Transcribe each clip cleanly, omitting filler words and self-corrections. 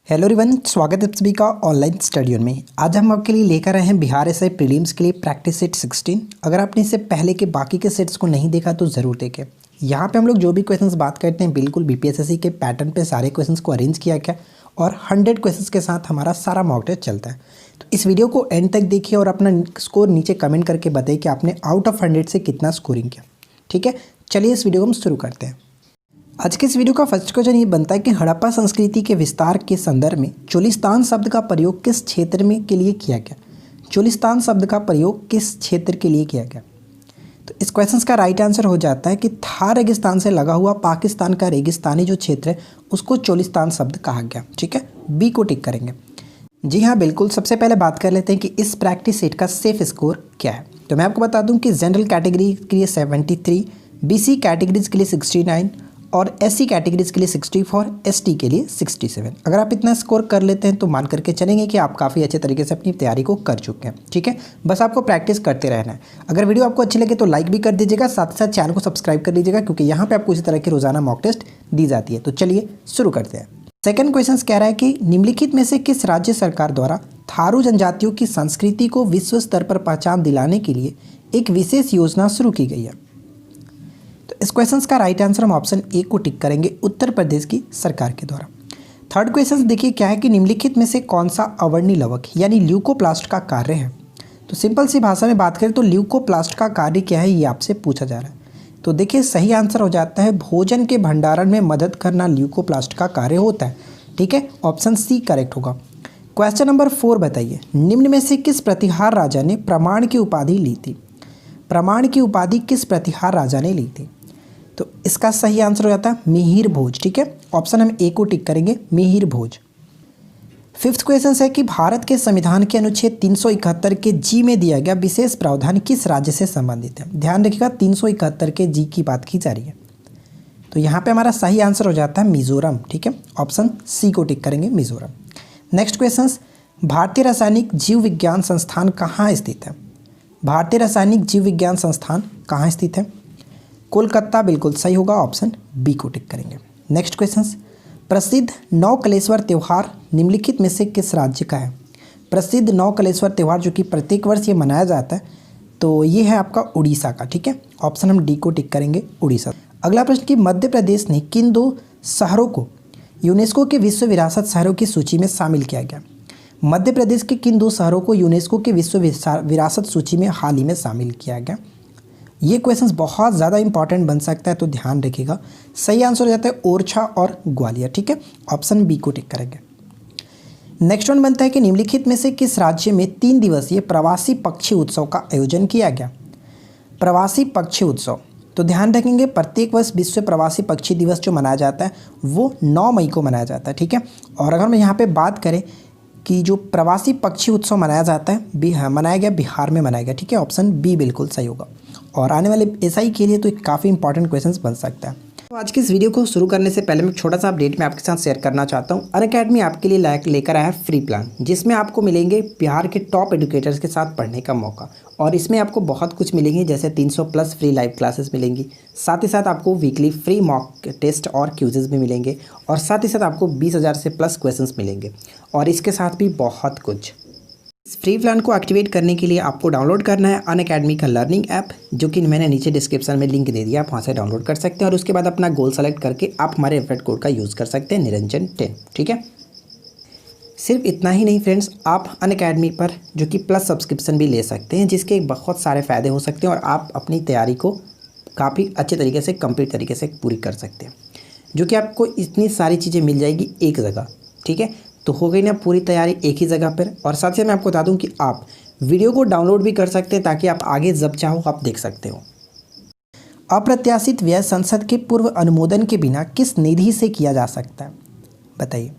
Hello everyone, स्वागत है सभी का ऑनलाइन स्टडी में। आज हम आपके लिए लेकर आए हैं बिहार एसआई प्रीलिम्स के लिए प्रैक्टिस सेट 16। अगर आपने इससे पहले के बाकी के सेट्स को नहीं देखा तो ज़रूर देखें। यहाँ पे हम लोग जो भी क्वेश्चंस बात करते हैं बिल्कुल बीपीएससी के पैटर्न पे सारे क्वेश्चंस को अरेंज किया गया और 100 क्वेश्चंस के साथ हमारा सारा मॉक टेस्ट चलता है। तो इस वीडियो को एंड तक देखिए और अपना स्कोर नीचे कमेंट करके बताइए कि आपने आउट ऑफ 100 से कितना स्कोरिंग किया। ठीक है, चलिए इस वीडियो को हम शुरू करते हैं। आज के इस वीडियो का फर्स्ट क्वेश्चन ये बनता है कि हड़प्पा संस्कृति के विस्तार के संदर्भ में चोलिस्तान शब्द का प्रयोग किस क्षेत्र में के लिए किया गया। चोलिस्तान शब्द का प्रयोग किस क्षेत्र के लिए किया गया। तो इस क्वेश्चन का राइट आंसर हो जाता है कि थार रेगिस्तान से लगा हुआ पाकिस्तान का रेगिस्तानी जो क्षेत्र है उसको चोलिस्तान शब्द कहा गया। ठीक है, बी को टिक करेंगे। जी हाँ, बिल्कुल। सबसे पहले बात कर लेते हैं कि इस प्रैक्टिस सेट का सेफ स्कोर क्या है। तो मैं आपको बता दूं कि जनरल कैटेगरी के लिए 73, बीसी कैटेगरीज के लिए 69 और एससी कैटेगरीज के लिए 64, एसटी के लिए 67। अगर आप इतना स्कोर कर लेते हैं तो मान करके चलेंगे कि आप काफ़ी अच्छे तरीके से अपनी तैयारी को कर चुके हैं। ठीक है, बस आपको प्रैक्टिस करते रहना है। अगर वीडियो आपको अच्छी लगे तो लाइक भी कर दीजिएगा, साथ ही साथ चैनल को सब्सक्राइब कर लीजिएगा क्योंकि यहाँ पर आपको इसी तरह की रोजाना मॉक टेस्ट दी जाती है। तो चलिए शुरू करते हैं। सेकेंड क्वेश्चन कह रहा है कि निम्नलिखित में से किस राज्य सरकार द्वारा थारू जनजातियों की संस्कृति को विश्व स्तर पर पहचान दिलाने के लिए एक विशेष योजना शुरू की गई है। तो इस क्वेश्चन का राइट आंसर हम ऑप्शन ए को टिक करेंगे, उत्तर प्रदेश की सरकार के द्वारा। थर्ड क्वेश्चन देखिए क्या है कि निम्नलिखित में से कौन सा अवर्णी लवक यानी ल्यूकोप्लास्ट का कार्य है। तो सिंपल सी भाषा में बात करें तो ल्यूकोप्लास्ट का कार्य क्या है ये आपसे पूछा जा रहा है। तो देखिए सही आंसर हो जाता है भोजन के भंडारण में मदद करना ल्यूकोप्लास्ट का कार्य होता है। ठीक है, ऑप्शन सी करेक्ट होगा। क्वेश्चन नंबर 4 बताइए, निम्न में से किस प्रतिहार राजा ने प्रमाण की उपाधि ली थी। प्रमाण की उपाधि किस प्रतिहार राजा ने ली थी। तो इसका सही आंसर हो जाता है मिहिर भोज। ठीक है, ऑप्शन हम ए को टिक करेंगे, मिहिर भोज। फिफ्थ क्वेश्चन है कि भारत के संविधान के अनुच्छेद 371 के जी में दिया गया विशेष प्रावधान किस राज्य से संबंधित है। ध्यान रखिएगा 371 के जी की बात की जा रही है। तो यहाँ पे हमारा सही आंसर हो जाता है मिजोरम। ठीक है, ऑप्शन सी को टिक करेंगे, मिजोरम। नेक्स्ट क्वेश्चन, भारतीय रासायनिक जीव विज्ञान संस्थान कहाँ स्थित है। भारतीय रासायनिक जीव विज्ञान संस्थान कहाँ स्थित है। कोलकाता बिल्कुल सही होगा, ऑप्शन बी को टिक करेंगे। नेक्स्ट क्वेश्चन, प्रसिद्ध नवकलेश्वर त्यौहार निम्नलिखित में से किस राज्य का है। प्रसिद्ध नवकलेश्वर त्यौहार जो कि प्रत्येक वर्ष ये मनाया जाता है तो ये है आपका उड़ीसा का। ठीक है, ऑप्शन हम डी को टिक करेंगे, उड़ीसा। अगला प्रश्न कि मध्य प्रदेश ने किन 2 शहरों को यूनेस्को के विश्व विरासत शहरों की सूची में शामिल किया गया। मध्य प्रदेश के किन 2 शहरों को यूनेस्को के विश्व विरासत सूची में हाल ही में शामिल किया गया। ये क्वेश्चंस बहुत ज़्यादा इंपॉर्टेंट बन सकता है तो ध्यान रखिएगा। सही आंसर हो जाता है ओरछा और ग्वालियर। ठीक है, ऑप्शन बी को टिक करेंगे। नेक्स्ट वन बनता है कि निम्नलिखित में से किस राज्य में 3 दिवसीय प्रवासी पक्षी उत्सव का आयोजन किया गया। प्रवासी पक्षी उत्सव, तो ध्यान रखेंगे प्रत्येक वर्ष विश्व प्रवासी पक्षी दिवस जो मनाया जाता है वो 9 मई को मनाया जाता है। ठीक है, और अगर हम यहाँ पे बात करें कि जो प्रवासी पक्षी उत्सव मनाया जाता है मनाया गया बिहार में मनाया गया। ठीक है, ऑप्शन बी बिल्कुल सही होगा और आने वाले एसआई के लिए तो काफ़ी इंपॉर्टेंट क्वेश्चंस बन सकता है। तो आज की इस वीडियो को शुरू करने से पहले मैं छोटा सा अपडेट मैं आपके साथ शेयर करना चाहता हूँ। अनअकैडमी आपके लिए लेकर आया है फ्री प्लान जिसमें आपको मिलेंगे बिहार के टॉप एडुकेटर्स के साथ पढ़ने का मौका और इसमें आपको बहुत कुछ मिलेंगे जैसे 300+ फ्री लाइव क्लासेस मिलेंगी, साथ ही साथ आपको वीकली फ्री मॉक टेस्ट और क्यूजेस भी मिलेंगे और साथ ही साथ आपको 20,000 से प्लस क्वेश्चंस मिलेंगे और इसके साथ भी बहुत कुछ। इस फ्री प्लान को एक्टिवेट करने के लिए आपको डाउनलोड करना है अनअकैडमी का लर्निंग ऐप जो कि मैंने नीचे डिस्क्रिप्शन में लिंक दे दिया, आप वहाँ से डाउनलोड कर सकते हैं और उसके बाद अपना गोल सेलेक्ट करके आप हमारे रेफरल कोड का यूज़ कर सकते हैं निरंजन 10। ठीक है, सिर्फ इतना ही नहीं फ्रेंड्स, आप अनअकैडमी पर जो कि प्लस सब्सक्रिप्शन भी ले सकते हैं जिसके बहुत सारे फ़ायदे हो सकते हैं और आप अपनी तैयारी को काफ़ी अच्छे तरीके से कंप्लीट तरीके से पूरी कर सकते हैं जो कि आपको इतनी सारी चीज़ें मिल जाएगी एक जगह। ठीक है, तो हो गई ना पूरी तैयारी एक ही जगह पर। और साथ ही मैं आपको बता दूं कि आप वीडियो को डाउनलोड भी कर सकते हैं ताकि आप आगे जब चाहो आप देख सकते हो। अप्रत्याशित व्यय संसद के पूर्व अनुमोदन के बिना किस निधि से किया जा सकता है, बताइए।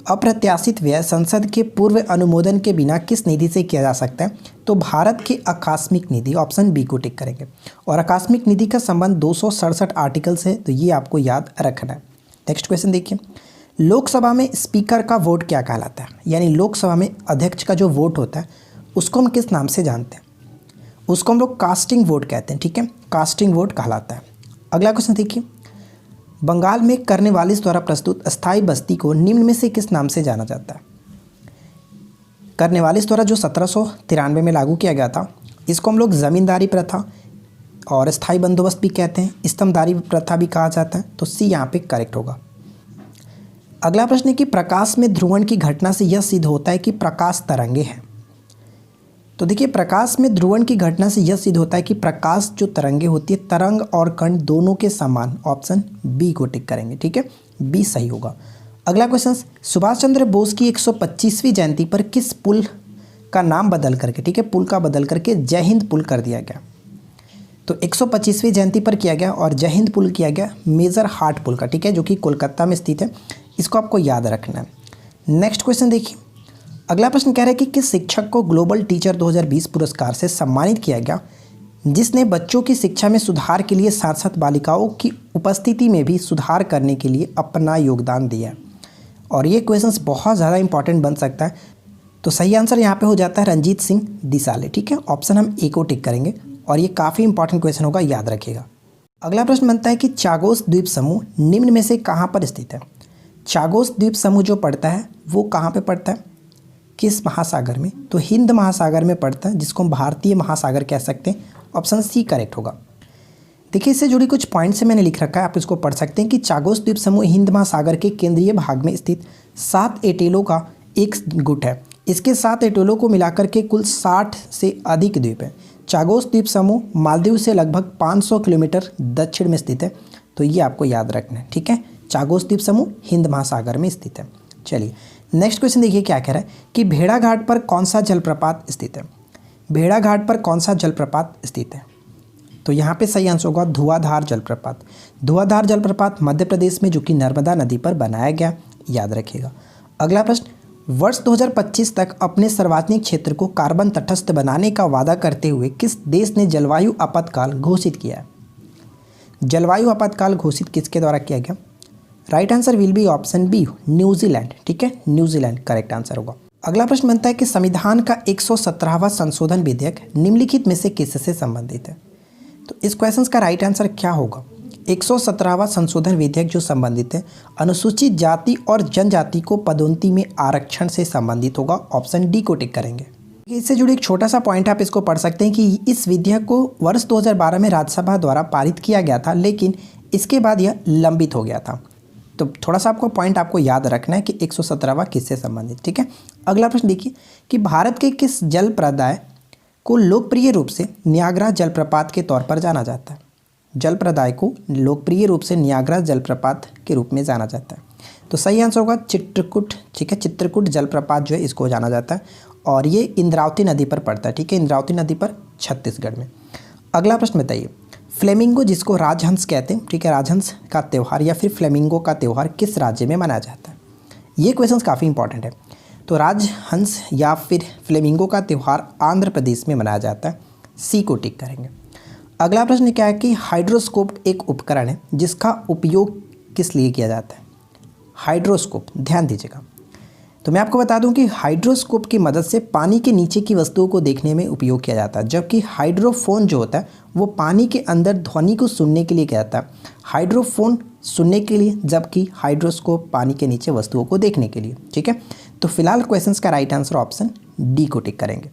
अप्रत्याशित व्यय संसद के पूर्व अनुमोदन के बिना किस निधि से किया जा सकता है। तो भारत की आकस्मिक निधि, ऑप्शन बी को टिक करेंगे। और आकस्मिक निधि का संबंध 267 आर्टिकल से, तो ये आपको याद रखना है। नेक्स्ट क्वेश्चन देखिए, लोकसभा में स्पीकर का वोट क्या कहलाता है, यानी लोकसभा में अध्यक्ष का जो वोट होता है उसको हम किस नाम से जानते हैं। उसको हम लोग कास्टिंग वोट कहते हैं। ठीक है, कास्टिंग वोट कहलाता है। अगला क्वेश्चन देखिए, बंगाल में कर्नवालिस द्वारा प्रस्तुत अस्थायी बस्ती को निम्न में से किस नाम से जाना जाता है? कर्नवालिस द्वारा जो 1793 में लागू किया गया था, इसको हम लोग ज़मींदारी प्रथा और स्थायी बंदोबस्त भी कहते हैं, स्तंभदारी प्रथा भी कहा जाता है। तो सी यहाँ पे करेक्ट होगा। अगला प्रश्न है कि प्रकाश में ध्रुवण की घटना से यह सिद्ध होता है कि प्रकाश तरंगे हैं। तो देखिए, प्रकाश में ध्रुवण की घटना से यह सिद्ध होता है कि प्रकाश जो तरंगे होती है, तरंग और कण दोनों के समान। ऑप्शन बी को टिक करेंगे। ठीक है, बी सही होगा। अगला क्वेश्चन, सुभाष चंद्र बोस की 125वीं जयंती पर किस पुल का नाम बदल करके, ठीक है, पुल का बदल करके जय हिंद पुल कर दिया गया? तो 125वीं जयंती पर किया गया और जय हिंद पुल किया गया मेजर हार्ट पुल का, ठीक है, जो कि कोलकाता में स्थित है। इसको आपको याद रखना है। नेक्स्ट क्वेश्चन देखिए, अगला प्रश्न कह रहा है कि किस शिक्षक को ग्लोबल टीचर 2020 पुरस्कार से सम्मानित किया गया, जिसने बच्चों की शिक्षा में सुधार के लिए साथ साथ बालिकाओं की उपस्थिति में भी सुधार करने के लिए अपना योगदान दिया? और ये क्वेश्चंस बहुत ज़्यादा इंपॉर्टेंट बन सकता है। तो सही आंसर यहाँ पे हो जाता है रंजीत सिंह दिसाले। ठीक है, ऑप्शन हम ए को टिक करेंगे और ये काफ़ी इंपॉर्टेंट क्वेश्चन होगा, याद रखिएगा। अगला प्रश्न बनता है कि चागोस द्वीप समूह निम्न में से कहाँ पर स्थित है? चागोस द्वीप समूह जो पड़ता है वो कहाँ पे पड़ता है, किस महासागर में? तो हिंद महासागर में पड़ता है, जिसको हम भारतीय महासागर कह सकते हैं। ऑप्शन सी करेक्ट होगा। देखिए, इससे जुड़ी कुछ पॉइंट्स मैंने लिख रखा है, आप इसको पढ़ सकते हैं कि चागोस द्वीप समूह हिंद महासागर के केंद्रीय भाग में स्थित 7 एटेलों का एक गुट है। इसके 7 एटेलों को मिलाकर के कुल 60 से अधिक द्वीप हैं। चागोस द्वीप समूह मालदीव से लगभग 500 किलोमीटर दक्षिण में स्थित है। तो ये आपको याद रखना है। ठीक है, चागोस द्वीप समूह हिंद महासागर में स्थित है। चलिए नेक्स्ट क्वेश्चन देखिए क्या कह रहा है कि भेड़ाघाट पर कौन सा जलप्रपात स्थित है? भेड़ाघाट पर कौन सा जलप्रपात स्थित है? तो यहाँ पे सही आंसर होगा धुआंधार जलप्रपात। धुआंधार जलप्रपात मध्य प्रदेश में, जो कि नर्मदा नदी पर बनाया गया, याद रखिएगा। अगला प्रश्न, वर्ष 2025 तक अपने सार्वजनिक क्षेत्र को कार्बन तटस्थ बनाने का वादा करते हुए किस देश ने जलवायु आपातकाल घोषित किया है? जलवायु आपातकाल घोषित किसके द्वारा किया गया? Right answer will be option B, New Zealand. ठीक है, न्यूजीलैंड करेक्ट आंसर होगा। अगला प्रश्न बनता है कि संविधान का 117वां संशोधन विधेयक निम्नलिखित में से किससे संबंधित है? तो इस क्वेश्चन का राइट आंसर क्या होगा? 117वां संशोधन विधेयक जो संबंधित है अनुसूचित जाति और जनजाति को पदोन्नति में आरक्षण से संबंधित होगा। ऑप्शन डी को टिक करेंगे। इससे जुड़ी एक छोटा सा पॉइंट आप इसको पढ़ सकते हैं कि इस विधेयक को वर्ष 2012 में राज्यसभा द्वारा पारित किया गया था, लेकिन इसके बाद यह लंबित हो गया था। तो थोड़ा सा आपको पॉइंट आपको याद रखना है कि 117वां किससे संबंधित। ठीक है, अगला प्रश्न देखिए कि भारत के किस जल प्रदाय को लोकप्रिय रूप से नियाग्रा जलप्रपात के तौर पर जाना जाता है? जल प्रदाय को लोकप्रिय रूप से नियाग्रा जलप्रपात के रूप में जाना जाता है। तो सही आंसर होगा चित्रकूट। ठीक है, चित्रकूट जलप्रपात जो है इसको जाना जाता है और ये इंद्रावती नदी पर पड़ता है। ठीक है, इंद्रावती नदी पर छत्तीसगढ़ में। अगला प्रश्न बताइए, फ्लेमिंगो जिसको राजहंस कहते हैं, ठीक है, राजहंस का त्यौहार या फिर फ्लेमिंगो का त्यौहार किस राज्य में मनाया जाता है? ये क्वेश्चन काफ़ी इंपॉर्टेंट है। तो राजहंस या फिर फ्लेमिंगो का त्यौहार आंध्र प्रदेश में मनाया जाता है। सी को टिक करेंगे। अगला प्रश्न क्या है कि हाइड्रोस्कोप एक उपकरण है जिसका उपयोग किस लिए किया जाता है? हाइड्रोस्कोप, ध्यान दीजिएगा। तो मैं आपको बता दूं कि हाइड्रोस्कोप की मदद से पानी के नीचे की वस्तुओं को देखने में उपयोग किया जाता है, जबकि हाइड्रोफोन जो होता है वो पानी के अंदर ध्वनि को सुनने के लिए किया जाता है। हाइड्रोफोन सुनने के लिए, जबकि हाइड्रोस्कोप पानी के नीचे वस्तुओं को देखने के लिए। ठीक है, तो फिलहाल क्वेश्चन का राइट आंसर ऑप्शन डी को टिक करेंगे।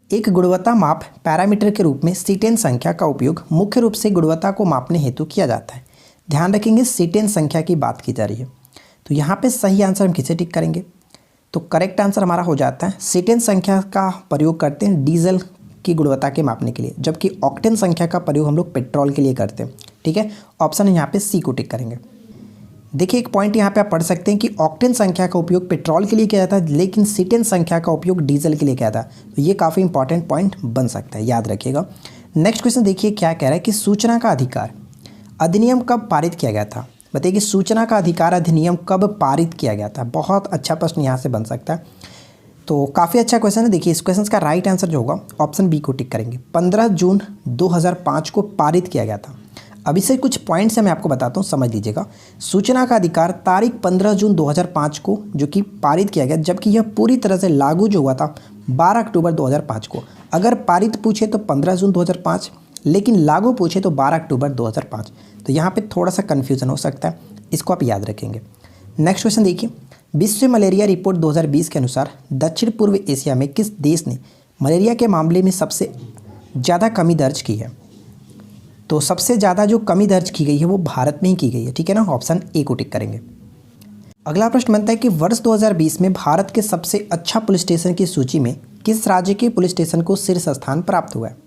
एक गुणवत्ता माप पैरामीटर के रूप में सीटेन संख्या का उपयोग मुख्य रूप से गुणवत्ता को मापने हेतु किया जाता है। ध्यान रखेंगे सीटेन संख्या की बात की जा रही है। तो यहाँ पे सही आंसर हम किसे टिक करेंगे? तो करेक्ट आंसर हमारा हो जाता है सीटेन संख्या का प्रयोग करते हैं डीजल की गुणवत्ता के मापने के लिए, जबकि ऑक्टेन संख्या का प्रयोग हम लोग पेट्रोल के लिए करते हैं। ठीक है, ऑप्शन यहाँ पे सी को टिक करेंगे। देखिए एक पॉइंट यहाँ पे आप पढ़ सकते हैं कि ऑक्टेन संख्या का उपयोग पेट्रोल के लिए किया जाता है, लेकिन सीटेन संख्या का उपयोग डीजल के लिए किया जाता है। तो ये काफ़ी इंपॉर्टेंट पॉइंट बन सकता है, याद रखिएगा। नेक्स्ट क्वेश्चन देखिए क्या कह रहा है कि सूचना का अधिकार अधिनियम कब पारित किया गया था? बताइए कि सूचना का अधिकार अधिनियम कब पारित किया गया था? बहुत अच्छा प्रश्न यहाँ से बन सकता है। तो काफ़ी अच्छा क्वेश्चन है। देखिए इस क्वेश्चन का राइट आंसर जो होगा ऑप्शन बी को टिक करेंगे। 15 जून 2005 को पारित किया गया था। अब इससे कुछ पॉइंट्स मैं आपको बताता हूँ, समझ लीजिएगा। सूचना का अधिकार तारीख 15 जून 2005 को जो कि पारित किया गया, जबकि यह पूरी तरह से लागू जो हुआ था 12 अक्टूबर 2005 को। अगर पारित पूछे तो 15 जून 2005, लेकिन लागू पूछे तो 12 अक्टूबर 2005। तो यहाँ पे थोड़ा सा कन्फ्यूज़न हो सकता है, इसको आप याद रखेंगे। नेक्स्ट क्वेश्चन देखिए, विश्व मलेरिया रिपोर्ट 2020 के अनुसार दक्षिण पूर्व एशिया में किस देश ने मलेरिया के मामले में सबसे ज़्यादा कमी दर्ज की है? तो सबसे ज़्यादा जो कमी दर्ज की गई है वो भारत में ही की गई है, ठीक है ना। ऑप्शन ए को टिक करेंगे। अगला प्रश्न बनता है कि वर्ष 2020 में भारत के सबसे अच्छा पुलिस स्टेशन की सूची में किस राज्य के पुलिस स्टेशन को शीर्ष स्थान प्राप्त हुआ है?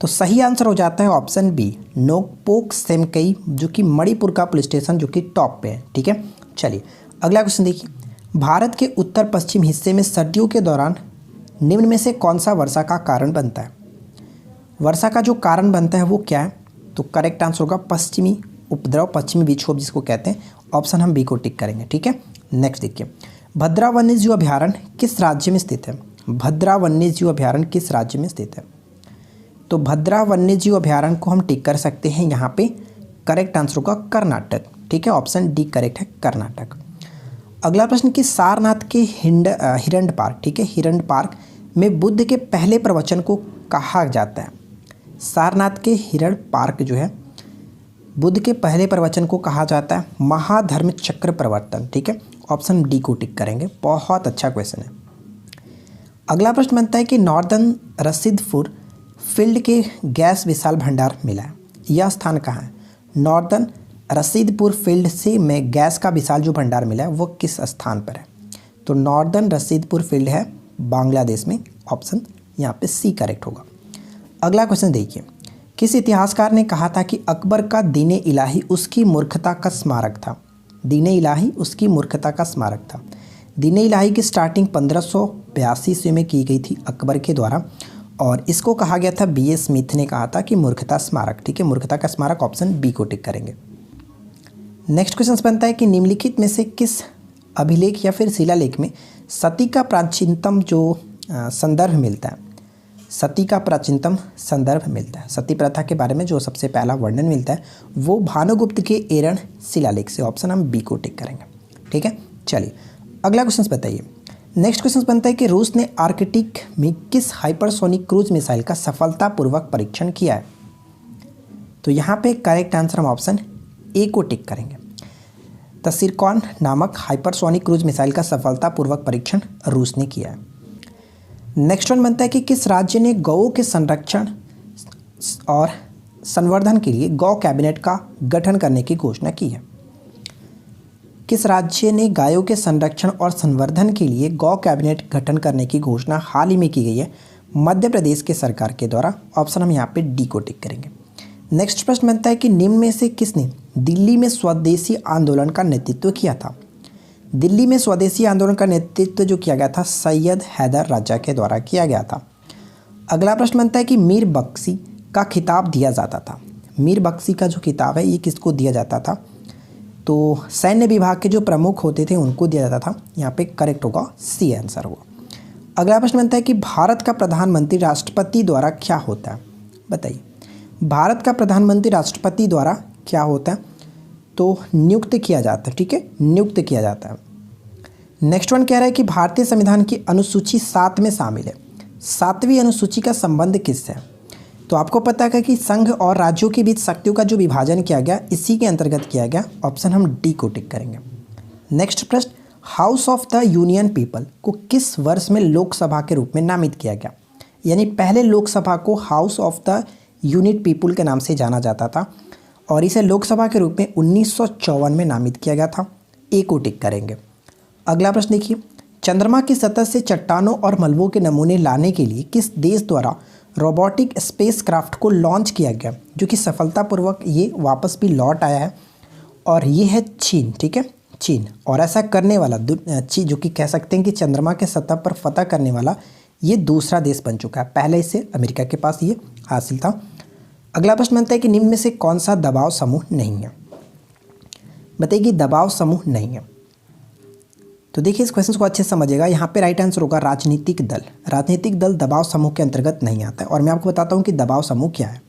तो सही आंसर हो जाता है ऑप्शन बी, नोकपोक सेमकई, जो कि मणिपुर का पुलिस स्टेशन जो कि टॉप पे है, ठीक है। चलिए अगला क्वेश्चन देखिए, भारत के उत्तर पश्चिम हिस्से में सर्दियों के दौरान निम्न में से कौन सा वर्षा का कारण बनता है? वर्षा का जो कारण बनता है वो क्या है? तो करेक्ट आंसर होगा पश्चिमी उपद्रव, पश्चिमी विक्षोभ जिसको कहते हैं। ऑप्शन हम बी को टिक करेंगे, ठीक है। नेक्स्ट देखिए, भद्रा वन्यजीव अभयारण्य किस राज्य में स्थित है? भद्रा वन्यजीव अभयारण्य किस राज्य में स्थित है? तो भद्रा वन्यजीव अभयारण्य को हम टिक कर सकते हैं यहाँ पे। करेक्ट आंसर होगा कर्नाटक, ठीक है। ऑप्शन डी करेक्ट है, कर्नाटक। अगला प्रश्न कि सारनाथ के हिरण्य पार्क, ठीक है, हिरण्य पार्क में बुद्ध के पहले प्रवचन को कहा जाता है? सारनाथ के हिरण्य पार्क जो है बुद्ध के पहले प्रवचन को कहा जाता है महाधर्म चक्र प्रवर्तन, ठीक है। ऑप्शन डी को टिक करेंगे। बहुत अच्छा क्वेश्चन है। अगला प्रश्न बनता है कि नॉर्दर्न रसीदपुर फील्ड के गैस विशाल भंडार मिला है, यह स्थान कहाँ है? नॉर्दर्न रसीदपुर फील्ड से में गैस का विशाल जो भंडार मिला है वो किस स्थान पर है? तो नॉर्दर्न रसीदपुर फील्ड है बांग्लादेश में। ऑप्शन यहाँ पे सी करेक्ट होगा। अगला क्वेश्चन देखिए, किस इतिहासकार ने कहा था कि अकबर का दीन इलाही उसकी मूर्खता का स्मारक था? दीन इलाही उसकी मूर्खता का स्मारक था। दीन इलाही की स्टार्टिंग 1582 ईस्वी में की गई थी अकबर के द्वारा, और इसको कहा गया था बी ए स्मिथ ने कहा था कि मूर्खता स्मारक, ठीक है, मूर्खता का स्मारक। ऑप्शन बी को टिक करेंगे। नेक्स्ट क्वेश्चन बनता है कि निम्नलिखित में से किस अभिलेख या फिर शिलालेख में सती का प्राचीनतम जो संदर्भ मिलता है? सती का प्राचीनतम संदर्भ मिलता है, सती प्रथा के बारे में जो सबसे पहला वर्णन मिलता है वो भानुगुप्त के एरण शिलालेख से। ऑप्शन हम बी को टिक करेंगे, ठीक है। चलिए अगला क्वेश्चन बताइए। नेक्स्ट क्वेश्चन बनता है कि रूस ने आर्कटिक में किस हाइपरसोनिक क्रूज मिसाइल का सफलतापूर्वक परीक्षण किया है? तो यहाँ पे करेक्ट आंसर हम ऑप्शन ए को टिक करेंगे। तसिरकॉन नामक हाइपरसोनिक क्रूज मिसाइल का सफलतापूर्वक परीक्षण रूस ने किया है। नेक्स्ट वन बनता है कि किस राज्य ने गौओं के संरक्षण और संवर्धन के लिए गौ कैबिनेट का गठन करने की घोषणा की है? किस राज्य ने गायों के संरक्षण और संवर्धन के लिए गौ कैबिनेट गठन करने की घोषणा हाल ही में की गई है? मध्य प्रदेश के सरकार के द्वारा। ऑप्शन हम यहाँ पे डी को टिक करेंगे। नेक्स्ट प्रश्न बनता है कि निम्न में से किसने दिल्ली में स्वदेशी आंदोलन का नेतृत्व किया था? दिल्ली में स्वदेशी आंदोलन का नेतृत्व जो किया गया था सैयद हैदर राजा के द्वारा किया गया था। अगला प्रश्न बनता है कि मीर बख्शी का खिताब दिया जाता था। मीर बख्शी का जो खिताब है ये किसको दिया जाता था? तो सैन्य विभाग के जो प्रमुख होते थे उनको दिया जाता था। यहाँ पे करेक्ट होगा, सी आंसर होगा। अगला प्रश्न बनता है कि भारत का प्रधानमंत्री राष्ट्रपति द्वारा क्या होता है? बताइए, भारत का प्रधानमंत्री राष्ट्रपति द्वारा क्या होता है? तो नियुक्त किया जाता है, ठीक है, नियुक्त किया जाता है। नेक्स्ट वन कह रहा है कि भारतीय संविधान की अनुसूची 7 में शामिल है। 7वीं अनुसूची का संबंध किससे है? तो आपको पता है कि संघ और राज्यों के बीच शक्तियों का जो विभाजन किया गया इसी के अंतर्गत किया गया। ऑप्शन हम डी को टिक करेंगे। नेक्स्ट प्रश्न, house of the union people को किस वर्ष में लोकसभा के रूप में नामित किया गया? यानी पहले लोकसभा को house of the unit people के नाम से जाना जाता था और इसे लोकसभा के रूप में 1954 में नामित किया गया था। ए को टिक करेंगे। अगला प्रश्न देखिए, चंद्रमा की सतह से चट्टानों और मलबों के नमूने लाने के लिए किस देश द्वारा रोबोटिक स्पेसक्राफ्ट को लॉन्च किया गया, जो कि सफलतापूर्वक ये वापस भी लौट आया है? और ये है चीन, ठीक है, चीन। और ऐसा करने वाला जो कि कह सकते हैं कि चंद्रमा के सतह पर फतह करने वाला ये दूसरा देश बन चुका है। पहले इसे अमेरिका के पास ये हासिल था। अगला प्रश्न बनता है कि निम्न में से कौन सा दबाव समूह नहीं है? बताइए कि दबाव समूह नहीं है। तो देखिए इस क्वेश्चन को अच्छे से समझिएगा। यहाँ पे राइट आंसर होगा राजनीतिक दल। राजनीतिक दल दबाव समूह के अंतर्गत नहीं आता है। और मैं आपको बताता हूँ कि दबाव समूह क्या है।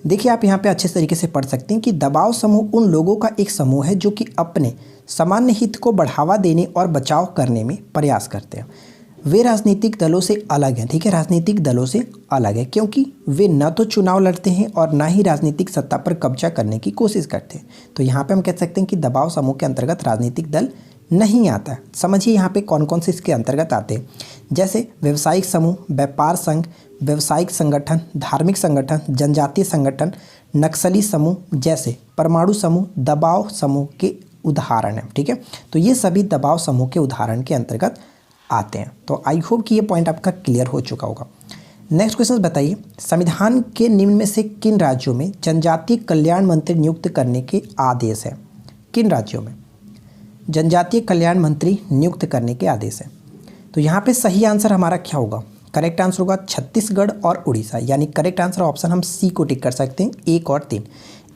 देखिए आप यहाँ पे अच्छे तरीके से पढ़ सकते हैं कि दबाव समूह उन लोगों का एक समूह है जो कि अपने सामान्य हित को बढ़ावा देने और बचाव करने में प्रयास करते हैं। वे राजनीतिक दलों से अलग हैं, ठीक है, राजनीतिक दलों से अलग है क्योंकि वे न तो चुनाव लड़ते हैं और ना ही राजनीतिक सत्ता पर कब्जा करने की कोशिश करते हैं। तो यहाँ पे हम कह सकते हैं कि दबाव समूह के अंतर्गत राजनीतिक दल नहीं आता है। समझिए यहाँ पे कौन कौन से इसके अंतर्गत आते हैं, जैसे व्यावसायिक समूह, व्यापार संघ, व्यावसायिक संगठन, धार्मिक संगठन, जनजातीय संगठन, नक्सली समूह जैसे परमाणु समूह दबाव समूह के उदाहरण हैं, ठीक है। तो ये सभी दबाव समूह के उदाहरण के अंतर्गत आते हैं। तो आई होप कि ये पॉइंट आपका क्लियर हो चुका होगा। नेक्स्ट क्वेश्चन बताइए, संविधान के निम्न में से किन राज्यों में जनजातीय कल्याण मंत्री नियुक्त करने के आदेश है? किन राज्यों में जनजातीय कल्याण मंत्री नियुक्त करने के आदेश है? तो यहाँ पे सही आंसर हमारा क्या होगा? करेक्ट आंसर होगा छत्तीसगढ़ और उड़ीसा, यानी करेक्ट आंसर ऑप्शन हम सी को टिक कर सकते हैं, 1 और 3।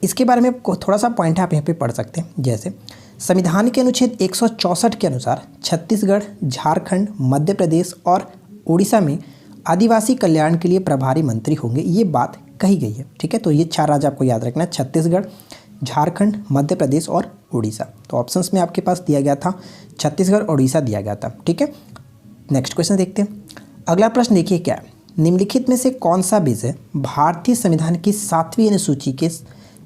इसके बारे में थोड़ा सा पॉइंट आप यहाँ पे पढ़ सकते हैं, जैसे संविधान के अनुच्छेद 164 के अनुसार छत्तीसगढ़, झारखंड, मध्य प्रदेश और उड़ीसा में आदिवासी कल्याण के लिए प्रभारी मंत्री होंगे, ये बात कही गई है, ठीक है। तो ये 4 राज्य आपको याद रखना है, छत्तीसगढ़, झारखंड, मध्य प्रदेश और उड़ीसा। तो ऑप्शंस में आपके पास दिया गया था छत्तीसगढ़ और उड़ीसा दिया गया था, ठीक है। नेक्स्ट क्वेश्चन देखते हैं। अगला प्रश्न देखिए क्या है, निम्नलिखित में से कौन सा विषय भारतीय संविधान की 7वीं अनुसूची के,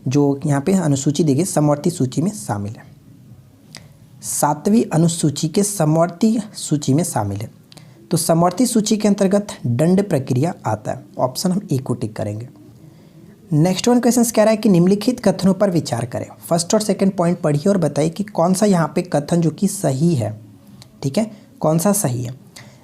जो यहाँ पे अनुसूची देखिए समवर्ती सूची में शामिल है, 7वीं अनुसूची के समवर्ती सूची में शामिल है। तो समवर्ती सूची के अंतर्गत दंड प्रक्रिया आता है, ऑप्शन हम ए को टिक करेंगे। नेक्स्ट वन क्वेश्चन कह रहा है कि निम्नलिखित कथनों पर विचार करें। फर्स्ट और सेकंड पॉइंट पढ़िए और बताइए कि कौन सा यहाँ पे कथन जो कि सही है, ठीक है, कौन सा सही है।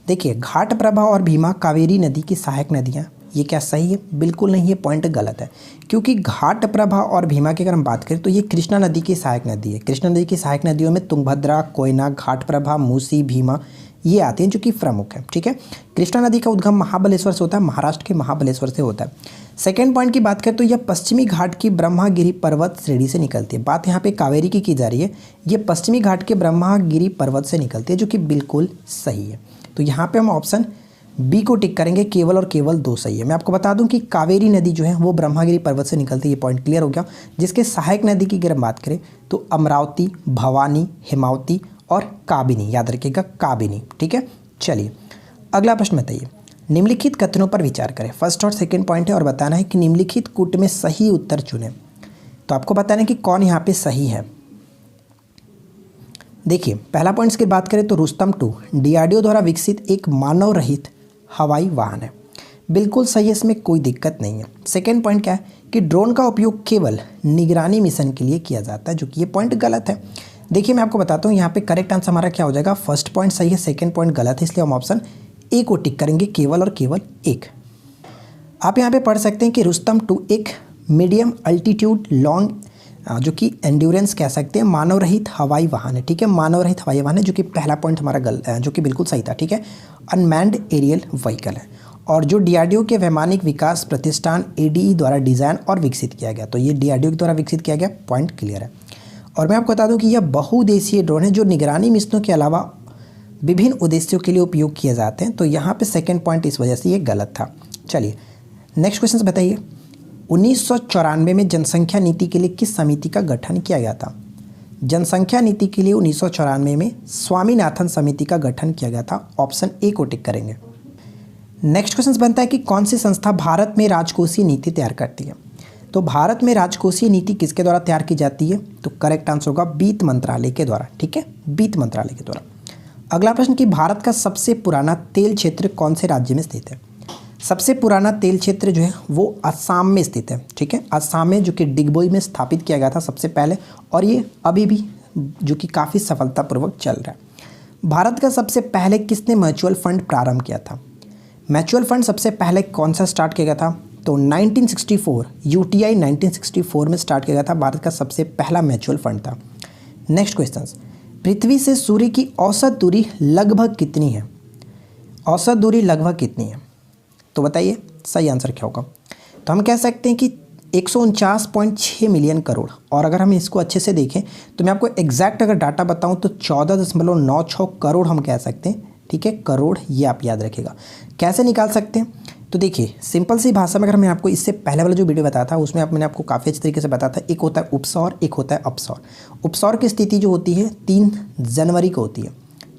देखिए, घाटप्रभा और भीमा कावेरी नदी की सहायक नदियाँ, ये क्या सही है? बिल्कुल नहीं, ये पॉइंट गलत है, क्योंकि घाटप्रभा और भीमा की अगर हम बात करें तो ये कृष्णा नदी की सहायक नदी है। कृष्णा नदी की सहायक नदियों में तुंगभद्रा, कोयना, घाटप्रभा, मूसी, भीमा ये आती हैं जो कि प्रमुख है, ठीक है। कृष्णा नदी का उद्गम महाबलेश्वर से होता है, महाराष्ट्र के महाबलेश्वर से होता है। सेकेंड पॉइंट की बात करें तो यह पश्चिमी घाट की ब्रह्मागिरी पर्वत श्रेणी से निकलती है। बात यहाँ पे कावेरी की जा रही है, ये पश्चिमी घाट के ब्रह्मागिरी पर्वत से निकलती है, जो कि बिल्कुल सही है। तो यहाँ पे हम ऑप्शन बी को टिक करेंगे, केवल और केवल 2 सही है। मैं आपको बता दूं कि कावेरी नदी जो है वो ब्रह्मागिरी पर्वत से निकलती है, ये पॉइंट क्लियर हो गया। जिसके सहायक नदी की अगर हम बात करें तो अमरावती, भवानी, हेमावती और काबिनी, याद रखिएगा काबिनी, ठीक है। चलिए अगला प्रश्न बताइए, निम्नलिखित कथनों पर विचार करें। फर्स्ट और सेकेंड पॉइंट है और बताना है कि निम्नलिखित कूट में सही उत्तर चुनें। तो आपको बताना है कि कौन यहाँ पे सही है। देखिए, पहला पॉइंट्स की बात करें तो रुस्तम 2 डीआरडीओ द्वारा विकसित एक मानव रहित हवाई वाहन है, बिल्कुल सही है, इसमें कोई दिक्कत नहीं है। सेकेंड पॉइंट क्या है कि ड्रोन का उपयोग केवल निगरानी मिशन के लिए किया जाता है, जो कि ये पॉइंट गलत है। देखिए, मैं आपको बताता हूँ यहाँ पे करेक्ट आंसर हमारा क्या हो जाएगा। फर्स्ट पॉइंट सही है, सेकेंड पॉइंट गलत है, इसलिए हम ऑप्शन ए को टिक करेंगे, केवल और केवल 1। आप यहाँ पे पढ़ सकते हैं कि रुस्तम 2 एक मीडियम अल्टीट्यूड लॉन्ग, जो कि एंड्योरेंस कह सकते हैं, मानव रहित हवाई वाहन है, ठीक है। मानव रहित हवाई वाहन है, जो कि पहला पॉइंट हमारा जो कि बिल्कुल सही था, ठीक है। अनमैन्ड एरियल व्हीकल है और जो डीआरडीओ के वैमानिक विकास प्रतिष्ठान एडीई द्वारा डिज़ाइन और विकसित किया गया। तो ये डीआरडीओ के द्वारा विकसित किया गया, पॉइंट क्लियर है। और मैं आपको बता दूं कि यह बहुउद्देशीय ड्रोन है जो निगरानी मिशनों के अलावा विभिन्न उद्देश्यों के लिए उपयोग किए जाते हैं। तो यहाँ पे सेकंड पॉइंट इस वजह से ये गलत था। चलिए नेक्स्ट क्वेश्चन बताइए, 1994 में जनसंख्या नीति के लिए किस समिति का गठन किया गया था? जनसंख्या नीति के लिए 1994 में स्वामीनाथन समिति का गठन किया गया था, ऑप्शन ए को टिक करेंगे। नेक्स्ट क्वेश्चन बनता है कि कौन सी संस्था भारत में राजकोषीय नीति तैयार करती है? तो भारत में राजकोषीय नीति किसके द्वारा तैयार की जाती है? तो करेक्ट आंसर होगा वित्त मंत्रालय के द्वारा, ठीक है, वित्त मंत्रालय के द्वारा। अगला प्रश्न कि भारत का सबसे पुराना तेल क्षेत्र कौन से राज्य में स्थित है? सबसे पुराना तेल क्षेत्र जो है वो असम में स्थित है, ठीक है, असम में, जो कि डिगबोई में स्थापित किया गया था सबसे पहले, और ये अभी भी जो कि काफ़ी सफलतापूर्वक चल रहा है। भारत का सबसे पहले किसने म्यूचुअल फंड प्रारंभ किया था? म्यूचुअल फंड सबसे पहले कौन सा स्टार्ट किया गया था? तो 1964 यूटीआई 1964 में स्टार्ट किया गया था, भारत का सबसे पहला म्यूचुअल फंड था। नेक्स्ट क्वेश्चन, पृथ्वी से सूर्य की औसत दूरी लगभग कितनी है? औसत दूरी लगभग कितनी है? तो बताइए सही आंसर क्या होगा? तो हम कह सकते हैं कि 149.6 मिलियन करोड़, और अगर हम इसको अच्छे से देखें तो मैं आपको एग्जैक्ट अगर डाटा बताऊं तो 14.96 करोड़ हम कह सकते हैं, ठीक है, करोड़, ये आप याद रखिएगा। कैसे निकाल सकते हैं? तो देखिए सिंपल सी भाषा में अगर मैं आपको इससे पहले वाला जो वीडियो बताया था उसमें मैंने आपको काफ़ी अच्छे तरीके से बताया था, एक होता है उपसौर, एक होता है अपसौर। उपसौर की स्थिति जो होती है 3 जनवरी को होती है,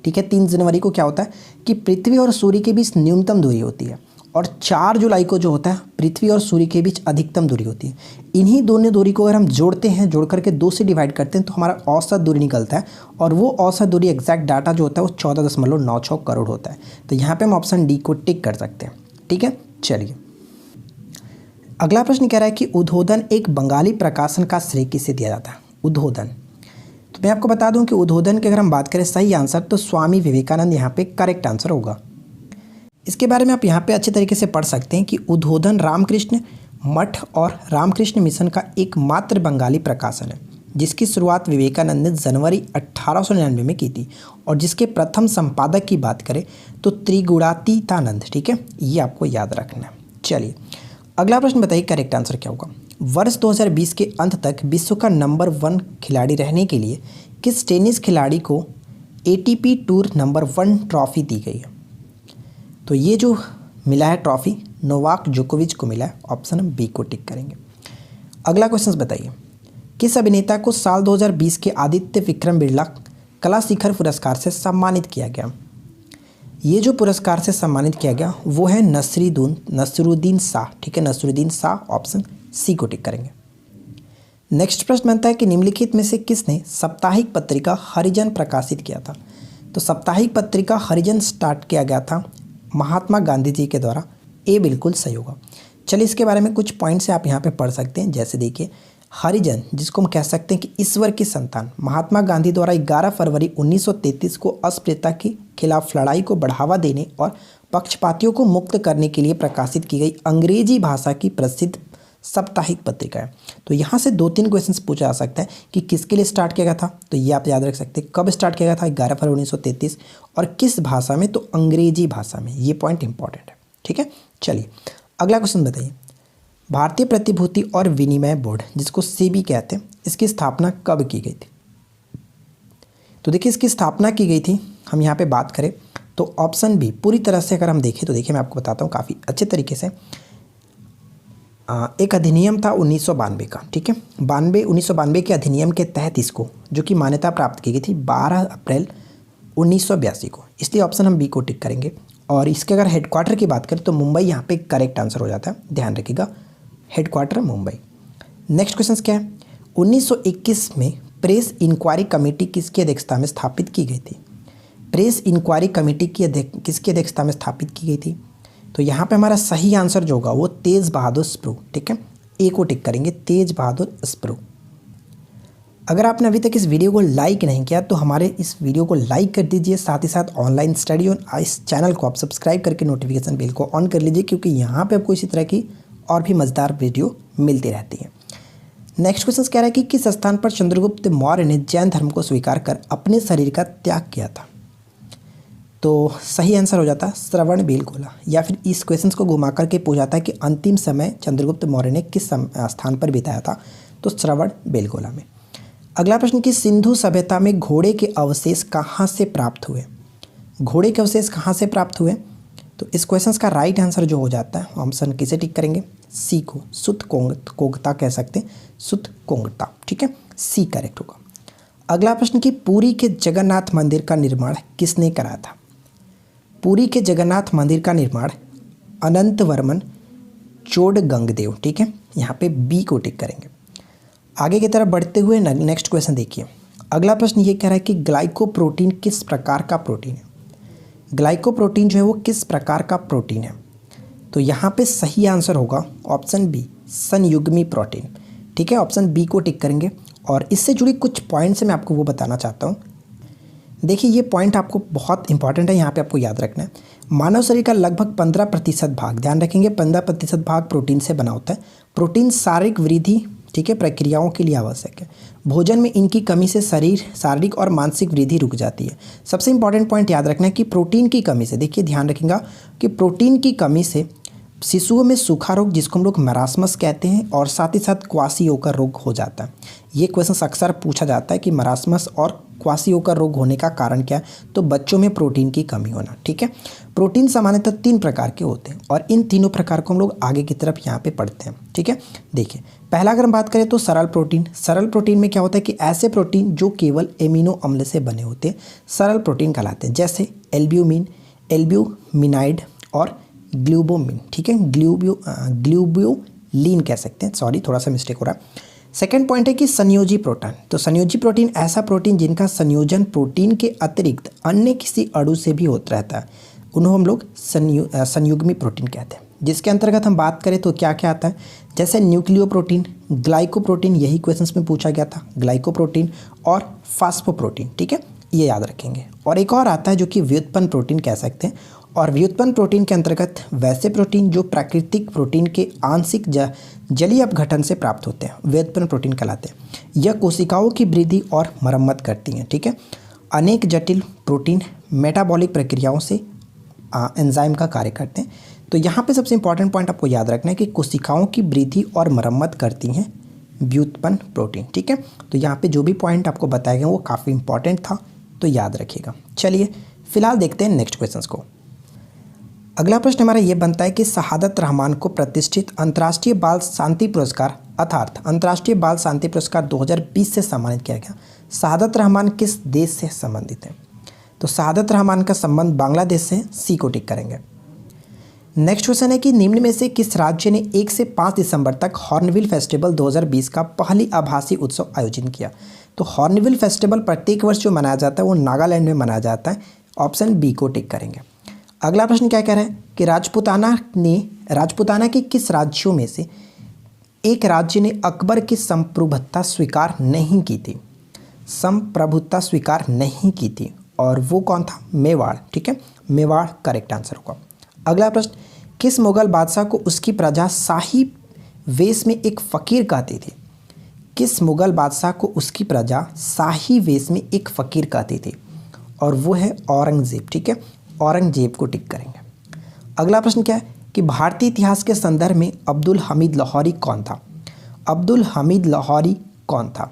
ठीक है। 3 जनवरी को क्या होता है कि पृथ्वी और सूर्य के बीच न्यूनतम दूरी होती है, और 4 जुलाई को जो होता है पृथ्वी और सूर्य के बीच अधिकतम दूरी होती है। इन्हीं दोनों दूरी को अगर हम जोड़ते हैं, जोड़ करके 2 से डिवाइड करते हैं तो हमारा औसत दूरी निकलता है, और वो औसत दूरी एग्जैक्ट डाटा जो होता है वो 14.96 करोड़ होता है। तो यहाँ पे हम ऑप्शन डी को टिक कर सकते हैं, ठीक है। चलिए अगला प्रश्न कह रहा है कि उद्बोधन एक बंगाली प्रकाशन का श्रेय किसे दिया जाता है। उद्बोधन, तो मैं आपको बता दूं कि उद्बोधन की अगर हम बात करें सही आंसर तो स्वामी विवेकानंद यहाँ पे करेक्ट आंसर होगा। इसके बारे में आप यहाँ पे अच्छे तरीके से पढ़ सकते हैं कि उद्बोधन रामकृष्ण मठ और रामकृष्ण मिशन का एकमात्र बंगाली प्रकाशन है जिसकी शुरुआत विवेकानंद ने जनवरी 1899 में की थी, और जिसके प्रथम संपादक की बात करें तो त्रिगुणातीतानंद, ठीक है, ये आपको याद रखना है। चलिए अगला प्रश्न बताइए करेक्ट आंसर क्या होगा। वर्ष 2020 के अंत तक विश्व का नंबर 1 खिलाड़ी रहने के लिए किस टेनिस खिलाड़ी को ATP टूर नंबर 1 ट्रॉफी दी गई है। तो ये जो मिला है ट्रॉफी नोवाक जोकोविच को मिला है, ऑप्शन बी को टिक करेंगे। अगला क्वेश्चन बताइए किस अभिनेता को साल 2020 के आदित्य विक्रम बिरला कला शिखर पुरस्कार से सम्मानित किया गया। ये जो पुरस्कार से सम्मानित किया गया वो है नसरुद्दीन शाह, ठीक है, नसरुद्दीन शाह, ऑप्शन सी को टिक करेंगे। नेक्स्ट प्रश्न बनता है कि निम्नलिखित में से किसने साप्ताहिक पत्रिका हरिजन प्रकाशित किया था। तो साप्ताहिक पत्रिका हरिजन स्टार्ट किया गया था महात्मा गांधी जी के द्वारा, ए बिल्कुल सही होगा। चलिए इसके बारे में कुछ पॉइंट्स आप यहाँ पे पढ़ सकते हैं। जैसे देखिए हरिजन, जिसको हम कह सकते हैं कि ईश्वर की संतान, महात्मा गांधी द्वारा 11 फरवरी 1933 को अस्पृश्यता के खिलाफ लड़ाई को बढ़ावा देने और पक्षपातियों को मुक्त करने के लिए प्रकाशित की गई अंग्रेजी भाषा की प्रसिद्ध साप्ताहिक पत्रिका है। तो यहाँ से 2-3 क्वेश्चंस पूछा जा सकता है कि किसके लिए स्टार्ट किया गया था, तो ये आप याद रख सकते हैं। कब स्टार्ट किया गया था, 11 फरवरी 1933, और किस भाषा में, तो अंग्रेजी भाषा में। ये पॉइंट इंपॉर्टेंट है, ठीक है। चलिए अगला क्वेश्चन बताइए भारतीय प्रतिभूति और विनिमय बोर्ड, जिसको सेबी कहते हैं, इसकी स्थापना कब की गई थी। तो देखिए इसकी स्थापना की गई थी, हम यहाँ पे बात करें तो ऑप्शन बी पूरी तरह से अगर हम देखें तो देखिए मैं आपको बताता हूँ काफ़ी अच्छे तरीके से। एक अधिनियम था 1992 का, ठीक है, 1992 के अधिनियम के तहत इसको जो कि मान्यता प्राप्त की गई थी 12 अप्रैल 1982 को, इसलिए ऑप्शन हम बी को टिक करेंगे। और इसके अगर हेडक्वार्टर की बात करें तो मुंबई यहाँ पे करेक्ट आंसर हो जाता है, ध्यान रखिएगा, हेडक्वार्टर मुंबई। नेक्स्ट क्वेश्चन क्या है, 1921 में प्रेस इंक्वायरी कमेटी किसकी अध्यक्षता में स्थापित की गई थी। प्रेस इंक्वायरी कमेटी की किसकी अध्यक्षता में स्थापित की गई थी। तो यहाँ पे हमारा सही आंसर जो होगा वो तेज बहादुर स्प्रू, ठीक है, ए को टिक करेंगे, तेज बहादुर स्प्रू। अगर आपने अभी तक इस वीडियो को लाइक नहीं किया तो हमारे इस वीडियो को लाइक कर दीजिए, साथ ही साथ ऑनलाइन स्टडी और इस चैनल को आप सब्सक्राइब करके नोटिफिकेशन बेल को ऑन कर लीजिए, क्योंकि यहाँ पे आपको इसी तरह की और भी मज़ेदार वीडियो मिलती रहती है। नेक्स्ट क्वेश्चन कह रहा है कि किस स्थान पर चंद्रगुप्त मौर्य ने जैन धर्म को स्वीकार कर अपने शरीर का त्याग किया था। तो सही आंसर हो जाता है श्रवण बेलगोला, या फिर इस क्वेश्चन को घुमा करके पूछा जाता है कि अंतिम समय चंद्रगुप्त मौर्य ने किस स्थान पर बिताया था, तो श्रवण बेलगोला में। अगला प्रश्न कि सिंधु सभ्यता में घोड़े के अवशेष कहाँ से प्राप्त हुए। घोड़े के अवशेष कहाँ से प्राप्त हुए, तो इस क्वेश्चन का राइट आंसर जो हो जाता है ऑप्शन किसे टिक करेंगे, सी को, सुत कोंगता कह सकते हैं, सुत कोंगता, ठीक है, सी करेक्ट होगा। अगला प्रश्न कि पुरी के जगन्नाथ मंदिर का निर्माण किसने कराया था। पुरी के जगन्नाथ मंदिर का निर्माण अनंत वर्मन चोडगंगदेव, ठीक है, यहाँ पे बी को टिक करेंगे। आगे की तरफ बढ़ते हुए नेक्स्ट क्वेश्चन देखिए। अगला प्रश्न ये कह रहा है कि ग्लाइकोप्रोटीन किस प्रकार का प्रोटीन है। ग्लाइकोप्रोटीन जो है वो किस प्रकार का प्रोटीन है, तो यहाँ पे सही आंसर होगा ऑप्शन बी, संयुग्मी प्रोटीन, ठीक है, ऑप्शन बी को टिक करेंगे। और इससे जुड़ी कुछ पॉइंट्स मैं आपको वो बताना चाहता हूँ। देखिए ये पॉइंट आपको बहुत इंपॉर्टेंट है, यहाँ पे आपको याद रखना है। मानव शरीर का लगभग 15% भाग, ध्यान रखेंगे 15% भाग प्रोटीन से बना होता है। प्रोटीन शारीरिक वृद्धि, ठीक है, प्रक्रियाओं के लिए आवश्यक है। भोजन में इनकी कमी से शारीरिक और मानसिक वृद्धि रुक जाती है। सबसे इंपॉर्टेंट पॉइंट याद रखना है कि प्रोटीन की कमी से, देखिए ध्यान रखेंगे कि प्रोटीन की कमी से शिशुओं में सूखा रोग जिसको हम लोग मरासमस कहते हैं और साथ ही साथ क्वासियोकर रोग हो जाता है। ये क्वेश्चन अक्सर पूछा जाता है कि मरासमस और क्वासियोकर रोग होने का कारण क्या है, तो बच्चों में प्रोटीन की कमी होना। ठीक है, प्रोटीन सामान्यतः 3 प्रकार के होते हैं और इन तीनों प्रकार को हम लोग आगे की तरफ यहाँ पे पढ़ते हैं। ठीक है, देखिए पहला अगर हम बात करें तो सरल प्रोटीन। सरल प्रोटीन में क्या होता है कि ऐसे प्रोटीन जो केवल एमिनो अम्ल से बने होते हैं सरल प्रोटीन कहलाते हैं, जैसे एल्ब्यूमिन, एल्ब्यूमिनाइड और ग्लूबोमिन। ठीक है, ग्लूब्यूलिन कह सकते हैं, सॉरी थोड़ा सा मिस्टेक हो रहा है। सेकेंड पॉइंट है कि संयोजी प्रोटीन। तो संयोजी प्रोटीन ऐसा प्रोटीन जिनका संयोजन प्रोटीन के अतिरिक्त अन्य किसी अणु से भी होता रहता है, उन्हें हम लोग संयुग्मी प्रोटीन कहते हैं। जिसके अंतर्गत हम बात करें तो क्या क्या आता है, जैसे न्यूक्लियोप्रोटीन, ग्लाइकोप्रोटीन, यही क्वेश्चंस में पूछा गया था, ग्लाइकोप्रोटीन और फास्फोप्रोटीन। ठीक है, ये याद रखेंगे। और एक और आता है जो कि व्युत्पन्न प्रोटीन कह सकते हैं, और व्युत्पन्न प्रोटीन के अंतर्गत वैसे प्रोटीन जो प्राकृतिक प्रोटीन के आंशिक जलीय अपघटन से प्राप्त होते हैं व्युत्पन्न प्रोटीन कहलाते हैं। यह कोशिकाओं की वृद्धि और मरम्मत करती हैं। ठीक है, अनेक जटिल प्रोटीन मेटाबॉलिक प्रक्रियाओं से एंजाइम का कार्य करते हैं। तो यहाँ पे सबसे इंपॉर्टेंट पॉइंट आपको याद रखना है कि कोशिकाओं की वृद्धि और मरम्मत करती हैं व्युत्पन्न प्रोटीन। ठीक है, तो यहाँ पे जो भी पॉइंट आपको बताए गए वो काफ़ी इंपॉर्टेंट था, तो याद रखिएगा। चलिए फिलहाल देखते हैं नेक्स्ट क्वेश्चन को। अगला प्रश्न हमारा ये बनता है कि शहादत रहमान को प्रतिष्ठित अंतर्राष्ट्रीय बाल शांति पुरस्कार अर्थात अंतर्राष्ट्रीय बाल शांति पुरस्कार 2020 से सम्मानित किया गया। शहादत रहमान किस देश से संबंधित है, तो शहादत रहमान का संबंध बांग्लादेश से। सी को टिक करेंगे। नेक्स्ट क्वेश्चन है कि निम्न में से किस राज्य ने 1 से 5 दिसंबर तक हॉर्नबिल फेस्टिवल 2020 का पहली आभासी उत्सव आयोजन किया। तो हॉर्नबिल फेस्टिवल प्रत्येक वर्ष जो मनाया जाता है वो नागालैंड में मनाया जाता है। ऑप्शन बी को टिक करेंगे। अगला प्रश्न क्या कह रहा है कि राजपूताना के किस राज्यों में से एक राज्य ने अकबर की संप्रभुता स्वीकार नहीं की थी, संप्रभुता स्वीकार नहीं की थी, और वो कौन था, मेवाड़। ठीक है, मेवाड़ करेक्ट आंसर होगा। अगला प्रश्न, किस मुगल बादशाह को उसकी प्रजा शाही वेश में एक फ़कीर कहती थी। किस मुगल बादशाह को उसकी प्रजा शाही वेश में एक फ़कीर कहती थी, और वो है औरंगज़ेब। ठीक है, औरंगज़ेब को टिक करेंगे। अगला प्रश्न क्या है कि भारतीय इतिहास के संदर्भ में अब्दुल हमीद लाहौरी कौन था। अब्दुल हमीद लाहौरी कौन था।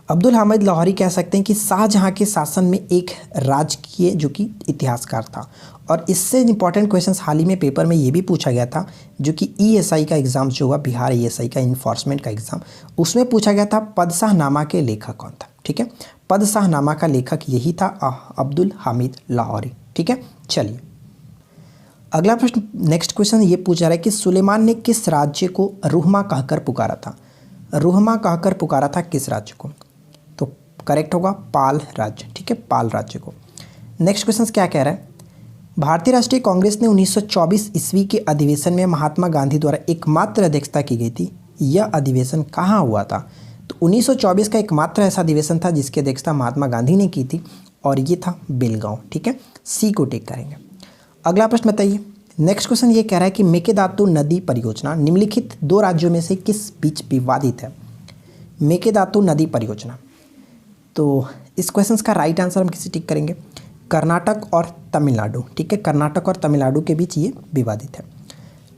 अब्दुल हमीद लाहौरी कह सकते हैं कि शाहजहां के शासन में एक राजकीय जो कि इतिहासकार था, और इससे इंपॉर्टेंट क्वेश्चंस हाल ही में पेपर में ये भी पूछा गया था, जो कि ईएसआई का एग्ज़ाम जो हुआ, बिहार ईएसआई का इन्फोर्समेंट का एग्ज़ाम, उसमें पूछा गया था पदशाहनामा के लेखक कौन था। ठीक है, पदशाहनामा का लेखक यही था अब्दुल हमीद लाहौरी। ठीक है, चलिए अगला प्रश्न, नेक्स्ट क्वेश्चन ये पूछा रहा है कि सुलेमान ने किस राज्य को रुहमा कहकर पुकारा था। रुहमा कहकर पुकारा था किस राज्य को, तो करेक्ट होगा पाल राज्य। ठीक है, पाल राज्य को। नेक्स्ट क्वेश्चन क्या कह रहा है, भारतीय राष्ट्रीय कांग्रेस ने 1924 ईस्वी के अधिवेशन में महात्मा गांधी द्वारा एकमात्र अध्यक्षता की गई थी। यह अधिवेशन कहाँ हुआ था, तो 1924 का एकमात्र ऐसा अधिवेशन था जिसकी अध्यक्षता महात्मा गांधी ने की थी, और ये था बेलगांव। ठीक है, सी को टिक करेंगे। अगला प्रश्न बताइए। नेक्स्ट क्वेश्चन ये कह रहा है कि मेकेदातु नदी परियोजना निम्नलिखित 2 राज्यों में से किस बीच विवादित है। मेकेदातु नदी परियोजना, तो इस क्वेश्चन का राइट आंसर हम किसे टिक करेंगे, कर्नाटक और तमिलनाडु। ठीक है, कर्नाटक और तमिलनाडु के बीच ये विवादित है।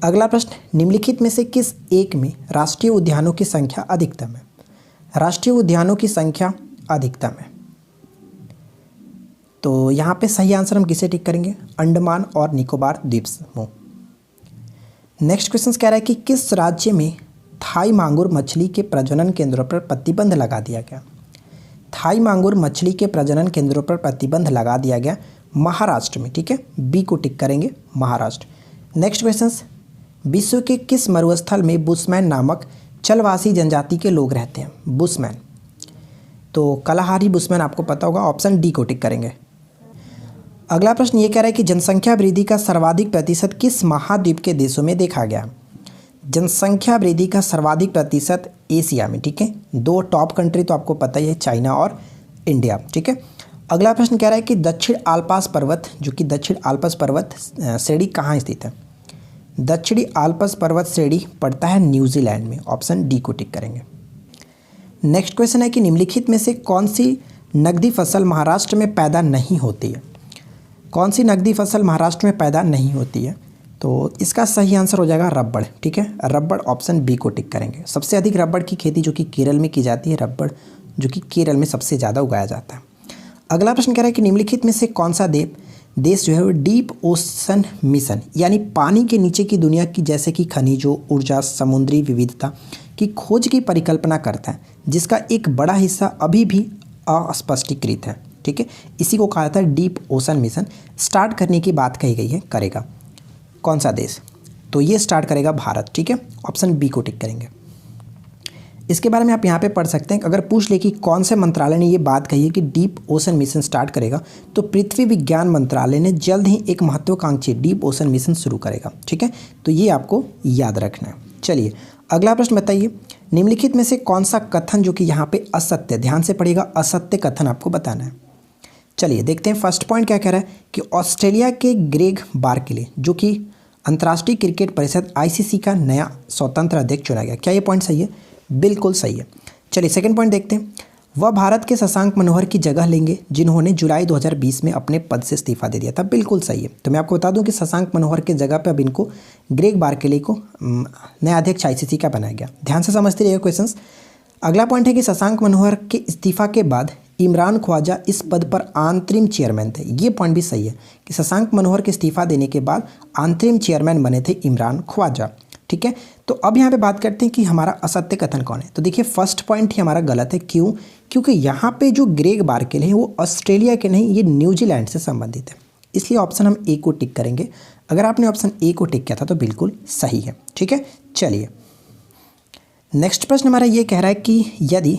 अगला प्रश्न, निम्नलिखित में से किस एक में राष्ट्रीय उद्यानों की संख्या अधिकतम है। राष्ट्रीय उद्यानों की संख्या अधिकतम है, तो यहाँ पे सही आंसर हम किसे टिक करेंगे, अंडमान और निकोबार द्वीप समूह। नेक्स्ट क्वेश्चन कह रहा है कि किस राज्य में थाई मांगुर मछली के प्रजनन केंद्रों पर प्रतिबंध लगा दिया गया। थाई मांगुर मछली के प्रजनन केंद्रों पर प्रतिबंध लगा दिया गया महाराष्ट्र में। ठीक है, बी को टिक करेंगे, महाराष्ट्र। नेक्स्ट क्वेश्चन, विश्व के किस मरुस्थल में बुशमैन नामक चलवासी जनजाति के लोग रहते हैं। बुशमैन, तो कलाहारी बुशमैन आपको पता होगा, ऑप्शन डी को टिक करेंगे। अगला प्रश्न ये कह रहा है कि जनसंख्या वृद्धि का सर्वाधिक प्रतिशत किस महाद्वीप के देशों में देखा गया। जनसंख्या वृद्धि का सर्वाधिक प्रतिशत एशिया में। ठीक है, 2 टॉप कंट्री तो आपको पता ही है, चाइना और इंडिया। ठीक है, अगला प्रश्न कह रहा है कि दक्षिण आल्प्स पर्वत जो कि दक्षिण आल्प्स पर्वत श्रेणी कहाँ स्थित है। दक्षिणी आल्प्स पर्वत श्रेणी पड़ता है न्यूजीलैंड में। ऑप्शन डी को टिक करेंगे। नेक्स्ट क्वेश्चन है कि निम्नलिखित में से कौन सी नकदी फसल महाराष्ट्र में पैदा नहीं होती है। कौन सी नकदी फसल महाराष्ट्र में पैदा नहीं होती है, तो इसका सही आंसर हो जाएगा रबड़। ठीक है, रबड़ ऑप्शन बी को टिक करेंगे। सबसे अधिक रबड़ की खेती जो कि केरल में की जाती है, रबड़ जो कि केरल में सबसे ज़्यादा उगाया जाता है। अगला प्रश्न कह रहा है कि निम्नलिखित में से कौन सा देश जो है वो डीप ओशन मिशन यानी पानी के नीचे की दुनिया की जैसे कि खनिजों, ऊर्जा, समुद्री विविधता की खोज की परिकल्पना करता है, जिसका एक बड़ा हिस्सा अभी भी अस्पष्टीकृत है। ठीक है, इसी को कहा जाता है डीप ओशन मिशन। स्टार्ट करने की बात कही गई है, करेगा कौन सा देश? तो ये स्टार्ट करेगा भारत। ठीक है, ऑप्शन बी को टिक करेंगे। इसके बारे में आप यहाँ पे पढ़ सकते हैं। अगर पूछ ले कि कौन से मंत्रालय ने ये बात कही है कि डीप ओशन मिशन स्टार्ट करेगा, तो पृथ्वी विज्ञान मंत्रालय ने जल्द ही एक महत्वाकांक्षी डीप ओशन मिशन शुरू करेगा। ठीक है, तो ये आपको याद रखना है। चलिए अगला प्रश्न बताइए, निम्नलिखित में से कौन सा कथन जो कि यहाँ पे असत्य, ध्यान से पढ़िएगा, असत्य कथन आपको बताना है। चलिए देखते हैं फर्स्ट पॉइंट क्या कह रहा है कि ऑस्ट्रेलिया के ग्रेग बार्कले जो कि अंतर्राष्ट्रीय क्रिकेट परिषद आईसीसी का नया स्वतंत्र अध्यक्ष चुना गया। क्या ये पॉइंट सही है? बिल्कुल सही है। चलिए सेकंड पॉइंट देखते हैं, वह भारत के शशांक मनोहर की जगह लेंगे जिन्होंने जुलाई 2020 में अपने पद से इस्तीफा दे दिया था। बिल्कुल सही है। तो मैं आपको बता दूं कि शशांक मनोहर के जगह पे अब इनको ग्रेग बार्कले को नया अध्यक्ष आईसीसी का बनाया गया। ध्यान से समझते रहिए क्वेश्चंस। अगला पॉइंट है कि शशांक मनोहर के इस्तीफा के बाद इमरान ख्वाजा इस पद पर अंतरिम चेयरमैन थे। ये पॉइंट भी सही है कि शशांक मनोहर के इस्तीफा देने के बाद अंतरिम चेयरमैन बने थे इमरान ख्वाजा। ठीक है, तो अब यहाँ पे बात करते हैं कि हमारा असत्य कथन कौन है। तो देखिए फर्स्ट पॉइंट ही हमारा गलत है। क्यों? क्योंकि यहाँ पे जो ग्रेग बार्कले हैं वो ऑस्ट्रेलिया के नहीं, ये न्यूजीलैंड से संबंधित है। इसलिए ऑप्शन हम ए को टिक करेंगे। अगर आपने ऑप्शन ए को टिक किया था तो बिल्कुल सही है। ठीक है, चलिए नेक्स्ट प्रश्न हमारा ये कह रहा है कि यदि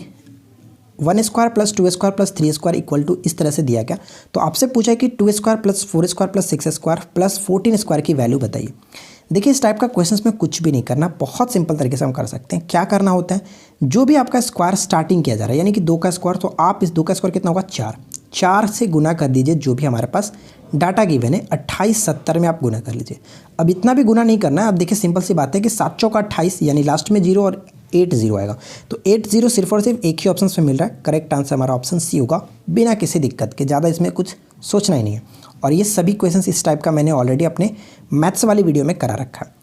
1 square plus 2 square plus 3 square equal to इस तरह से दिया गया, तो आपसे पूछा है कि 2 square plus 4 square plus 6 square plus 14 square की वैल्यू बताइए। देखिए इस टाइप का क्वेश्चन में कुछ भी नहीं करना, बहुत सिंपल तरीके से हम कर सकते हैं। क्या करना होता है, जो भी आपका स्क्वायर स्टार्टिंग किया जा रहा है यानी कि 2 का स्क्वायर, तो आप इस 2 का स्क्वायर कितना होगा 4 से गुना कर दीजिए जो भी हमारे पास डाटा गिवन है 2870 में आप गुना कर लीजिए। अब इतना भी गुना नहीं करना है। अब देखिए सिंपल सी बात है कि 7 चौका 28 यानी लास्ट में 0 और 8 0 आएगा, तो 8 0 सिर्फ और सिर्फ एक ही ऑप्शन में मिल रहा है। करेक्ट आंसर हमारा ऑप्शन सी होगा, बिना किसी दिक्कत के। ज़्यादा इसमें कुछ सोचना ही नहीं है। और ये सभी क्वेश्चंस इस टाइप का मैंने ऑलरेडी अपने मैथ्स वाली वीडियो में करा रखा है।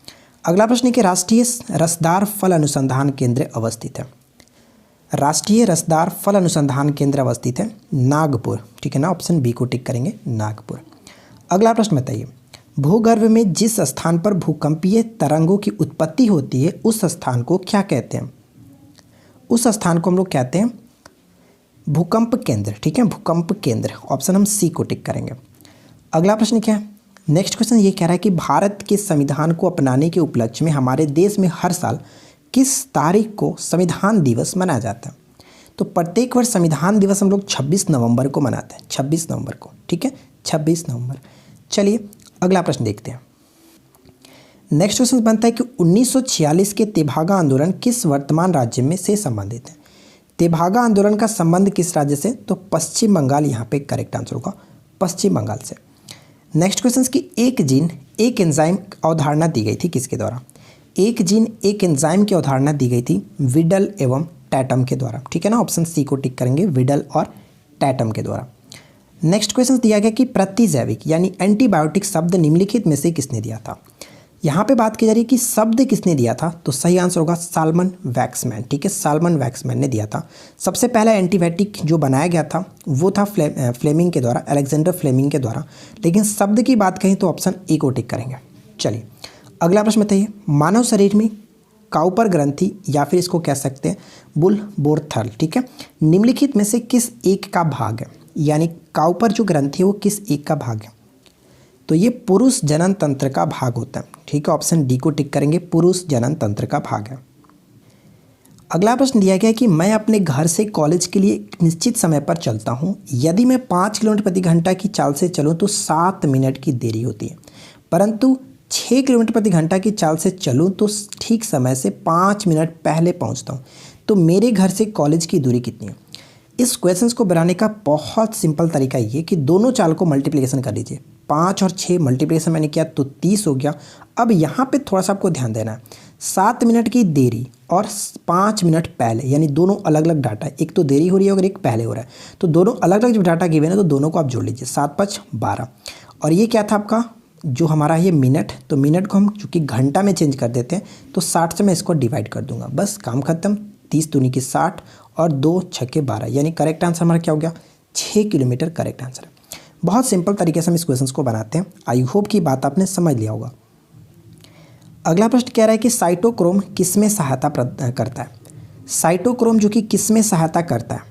अगला प्रश्न है कि राष्ट्रीय रसदार फल अनुसंधान केंद्र अवस्थित है। राष्ट्रीय रसदार फल अनुसंधान केंद्र अवस्थित है नागपुर। ठीक है ना, ऑप्शन बी को टिक करेंगे, नागपुर। अगला प्रश्न बताइए, भूगर्भ में जिस स्थान पर भूकंपीय तरंगों की उत्पत्ति होती है उस स्थान को क्या कहते हैं? उस स्थान को हम लोग कहते हैं भूकंप केंद्र। ठीक है, भूकंप केंद्र, ऑप्शन हम सी को टिक करेंगे। अगला प्रश्न क्या है, नेक्स्ट क्वेश्चन ये कह रहा है कि भारत के संविधान को अपनाने के उपलक्ष्य में हमारे देश में हर साल किस तारीख को संविधान दिवस मनाया जाता है? तो प्रत्येक वर्ष संविधान दिवस हम लोग 26 नवंबर को मनाते हैं, 26 नवंबर को। ठीक है, 26 नवंबर। चलिए अगला प्रश्न देखते हैं। नेक्स्ट क्वेश्चन बनता है कि 1946 के तेभागा आंदोलन किस वर्तमान राज्य में से संबंधित है? तेभागा आंदोलन का संबंध किस राज्य से? तो पश्चिम बंगाल यहाँ पे करेक्ट आंसर होगा, पश्चिम बंगाल से। नेक्स्ट क्वेश्चन की एक जीन एक एंजाइम अवधारणा दी गई थी किसके द्वारा? एक जीन एक एंजाइम की अवधारणा दी गई थी विडल एवं टैटम के द्वारा। ठीक है ना, ऑप्शन सी को टिक करेंगे, विडल और टैटम के द्वारा। नेक्स्ट क्वेश्चन दिया गया कि प्रतिजैविक यानी एंटीबायोटिक शब्द निम्नलिखित में से किसने दिया था? यहाँ पे बात की जा रही है कि शब्द किसने दिया था, तो सही आंसर होगा साल्मन वैक्समैन। ठीक है, साल्मन वैक्समैन ने दिया था। सबसे पहला एंटीबायोटिक जो बनाया गया था वो था फ्लेमिंग के द्वारा, अलेक्जेंडर फ्लेमिंग के द्वारा। लेकिन शब्द की बात कहें तो ऑप्शन ए को टिक करेंगे। चलिए अगला प्रश्न बताइए, मानव शरीर में काउपर ग्रंथि या फिर इसको कह सकते हैं बुलबोर्थल, ठीक है, निम्नलिखित में से किस एक का भाग है? यानी काउपर जो ग्रंथि है वो किस एक का भाग है? तो ये पुरुष जनन तंत्र का भाग होता है। ठीक है, ऑप्शन डी को टिक करेंगे, पुरुष जनन तंत्र का भाग है। अगला प्रश्न दिया गया है कि मैं अपने घर से कॉलेज के लिए एक निश्चित समय पर चलता हूँ। यदि मैं 5 किलोमीटर प्रति घंटा की चाल से चलूँ तो 7 मिनट की देरी होती है, परंतु 6 किलोमीटर प्रति घंटा की चाल से चलूँ तो ठीक समय से 5 मिनट पहले पहुँचता हूँ। तो मेरे घर से कॉलेज की दूरी कितनी है? इस क्वेश्चन को बनाने का बहुत सिंपल तरीका ये कि दोनों चाल को मल्टीप्लिकेशन कर लीजिए। 5 और 6 मल्टीप्लिकेशन मैंने किया तो 30 हो गया। अब यहाँ पे थोड़ा सा आपको ध्यान देना है, 7 मिनट की देरी और 5 मिनट पहले, यानी दोनों अलग अलग डाटा है। एक तो देरी हो रही है और एक पहले हो रहा है, तो दोनों अलग अलग जो डाटा गिवन है तो दोनों को आप जोड़ लीजिए। 7 5 12 और ये क्या था आपका जो हमारा ये मिनट, तो मिनट को हम चूँकि घंटा में चेंज कर देते हैं तो 60 से मैं इसको डिवाइड कर दूंगा, बस काम खत्म। 30 दूनी की 60 और 2 छक्के 12, यानी करेक्ट आंसर हमारा क्या हो गया, 6 किलोमीटर करेक्ट आंसर है। बहुत सिंपल तरीके से हम इस क्वेश्चन को बनाते हैं। आई होप की बात आपने समझ लिया होगा। अगला प्रश्न कह रहा है कि साइटोक्रोम किसमें सहायता करता है। साइटोक्रोम जो कि किसमें सहायता करता है,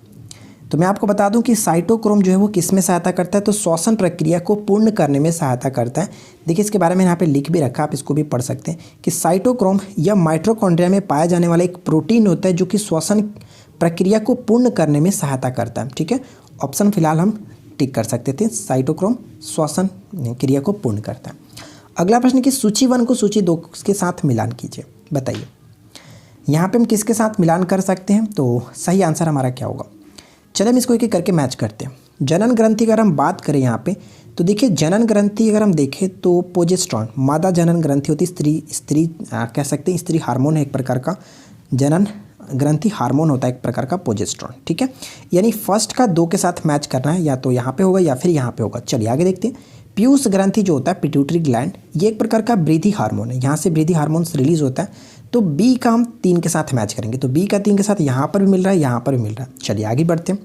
तो मैं आपको बता दूं कि साइटोक्रोम जो है वो किस में सहायता करता है, तो श्वसन प्रक्रिया को पूर्ण करने में सहायता करता है। देखिए इसके बारे में यहाँ पे लिख भी रखा, आप इसको भी पढ़ सकते हैं कि साइटोक्रोम या माइटोकॉन्ड्रिया में पाया जाने वाला एक प्रोटीन होता है जो कि श्वसन प्रक्रिया को पूर्ण करने में सहायता करता है। ठीक है, ऑप्शन फिलहाल हम टिक कर सकते थे, साइटोक्रोम श्वसन क्रिया को पूर्ण करता है। अगला प्रश्न कि सूची 1 को सूची 2 के साथ मिलान कीजिए, बताइए यहाँ पे हम किसके साथ मिलान कर सकते हैं, तो सही आंसर हमारा क्या होगा। चलिए हम इसको एक एक करके मैच करते हैं। जनन ग्रंथि अगर हम बात करें यहाँ पे, तो देखिए जनन ग्रंथि अगर हम देखें तो प्रोजेस्टेरॉन, मादा जनन ग्रंथि होती है, स्त्री कह सकते हैं, स्त्री हार्मोन है एक प्रकार का, जनन ग्रंथि हार्मोन होता है एक प्रकार का प्रोजेस्टेरॉन। ठीक है, यानी फर्स्ट का 2 के साथ मैच करना है, या तो यहाँ पे होगा या फिर यहाँ पे होगा। चलिए आगे देखते हैं। पीयूष ग्रंथि जो होता है, पिट्यूटरी ग्लैंड, ये एक प्रकार का वृद्धि हार्मोन है, यहाँ से वृद्धि हार्मोन्स रिलीज होता है। तो बी का हम 3 के साथ मैच करेंगे, तो बी का 3 के साथ यहाँ पर भी मिल रहा है, यहाँ पर भी मिल रहा है। चलिए आगे बढ़ते हैं।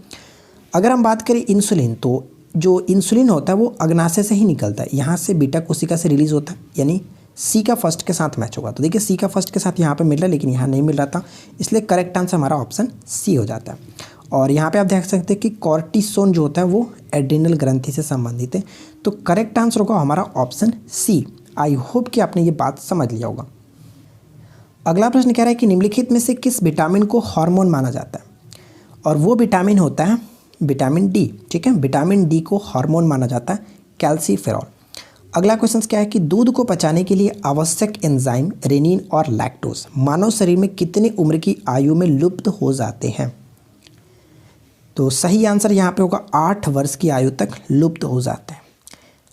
अगर हम बात करें इंसुलिन, तो जो इंसुलिन होता है वो अग्नाशय से ही निकलता है, यहाँ से बीटा कोशिका से रिलीज होता है, यानी सी का फर्स्ट के साथ मैच होगा। तो देखिए सी का फर्स्ट के साथ यहाँ पे मिल रहा है, लेकिन यहाँ नहीं मिल रहा था, इसलिए करेक्ट आंसर हमारा ऑप्शन सी हो जाता है। और यहाँ पे आप देख सकते हैं कि कॉर्टिसोन जो होता है वो एड्रिनल ग्रंथि से संबंधित है, तो करेक्ट आंसर होगा हमारा ऑप्शन सी। आई होप कि आपने ये बात समझ लिया होगा। अगला प्रश्न कह रहा है कि निम्नलिखित में से किस विटामिन को हार्मोन माना जाता है, और वो विटामिन होता है विटामिन डी। ठीक है, विटामिन डी को हार्मोन माना जाता है, कैल्सीफेरॉल। अगला क्वेश्चन क्या है कि दूध को पचाने के लिए आवश्यक एंजाइम रेनिन और लैक्टोज मानव शरीर में कितनी उम्र की आयु में लुप्त हो जाते हैं, तो सही आंसर यहाँ पे होगा 8 वर्ष की आयु तक लुप्त हो जाते हैं।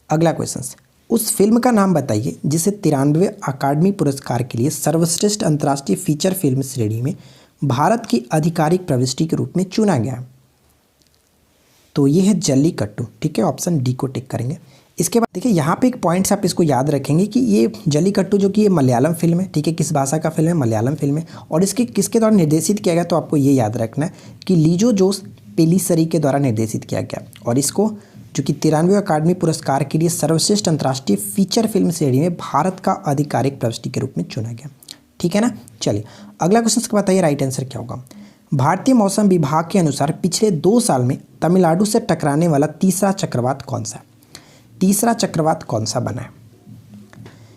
अगला क्वेश्चन, उस फिल्म का नाम बताइए जिसे 93वें अकादमी पुरस्कार के लिए सर्वश्रेष्ठ अंतर्राष्ट्रीय फीचर फिल्म श्रेणी में भारत की आधिकारिक प्रविष्टि के रूप में चुना गया है, तो ये है जल्लीकट्टू। ठीक है, ऑप्शन डी को टिक करेंगे। इसके बाद देखिए यहाँ पे एक पॉइंट्स आप इसको याद रखेंगे कि ये जल्लीकट्टू जो कि ये मलयालम फिल्म है। ठीक है, किस भाषा का फिल्म है, मलयालम फिल्म है, और इसके किसके द्वारा निर्देशित किया गया, तो आपको ये याद रखना है कि लीजो जोस पेलिसरी के द्वारा निर्देशित किया गया, और इसको जो कि 93वें अकादमी पुरस्कार के लिए सर्वश्रेष्ठ अंतर्राष्ट्रीय फीचर फिल्म श्रेणी में भारत का आधिकारिक प्रविष्टि के रूप में चुना गया। ठीक है ना। चलिए अगला क्वेश्चन बताइए राइट आंसर क्या होगा। भारतीय मौसम विभाग के अनुसार पिछले 2 साल में तमिलनाडु से टकराने वाला तीसरा चक्रवात कौन सा है, तीसरा चक्रवात कौन सा बना है,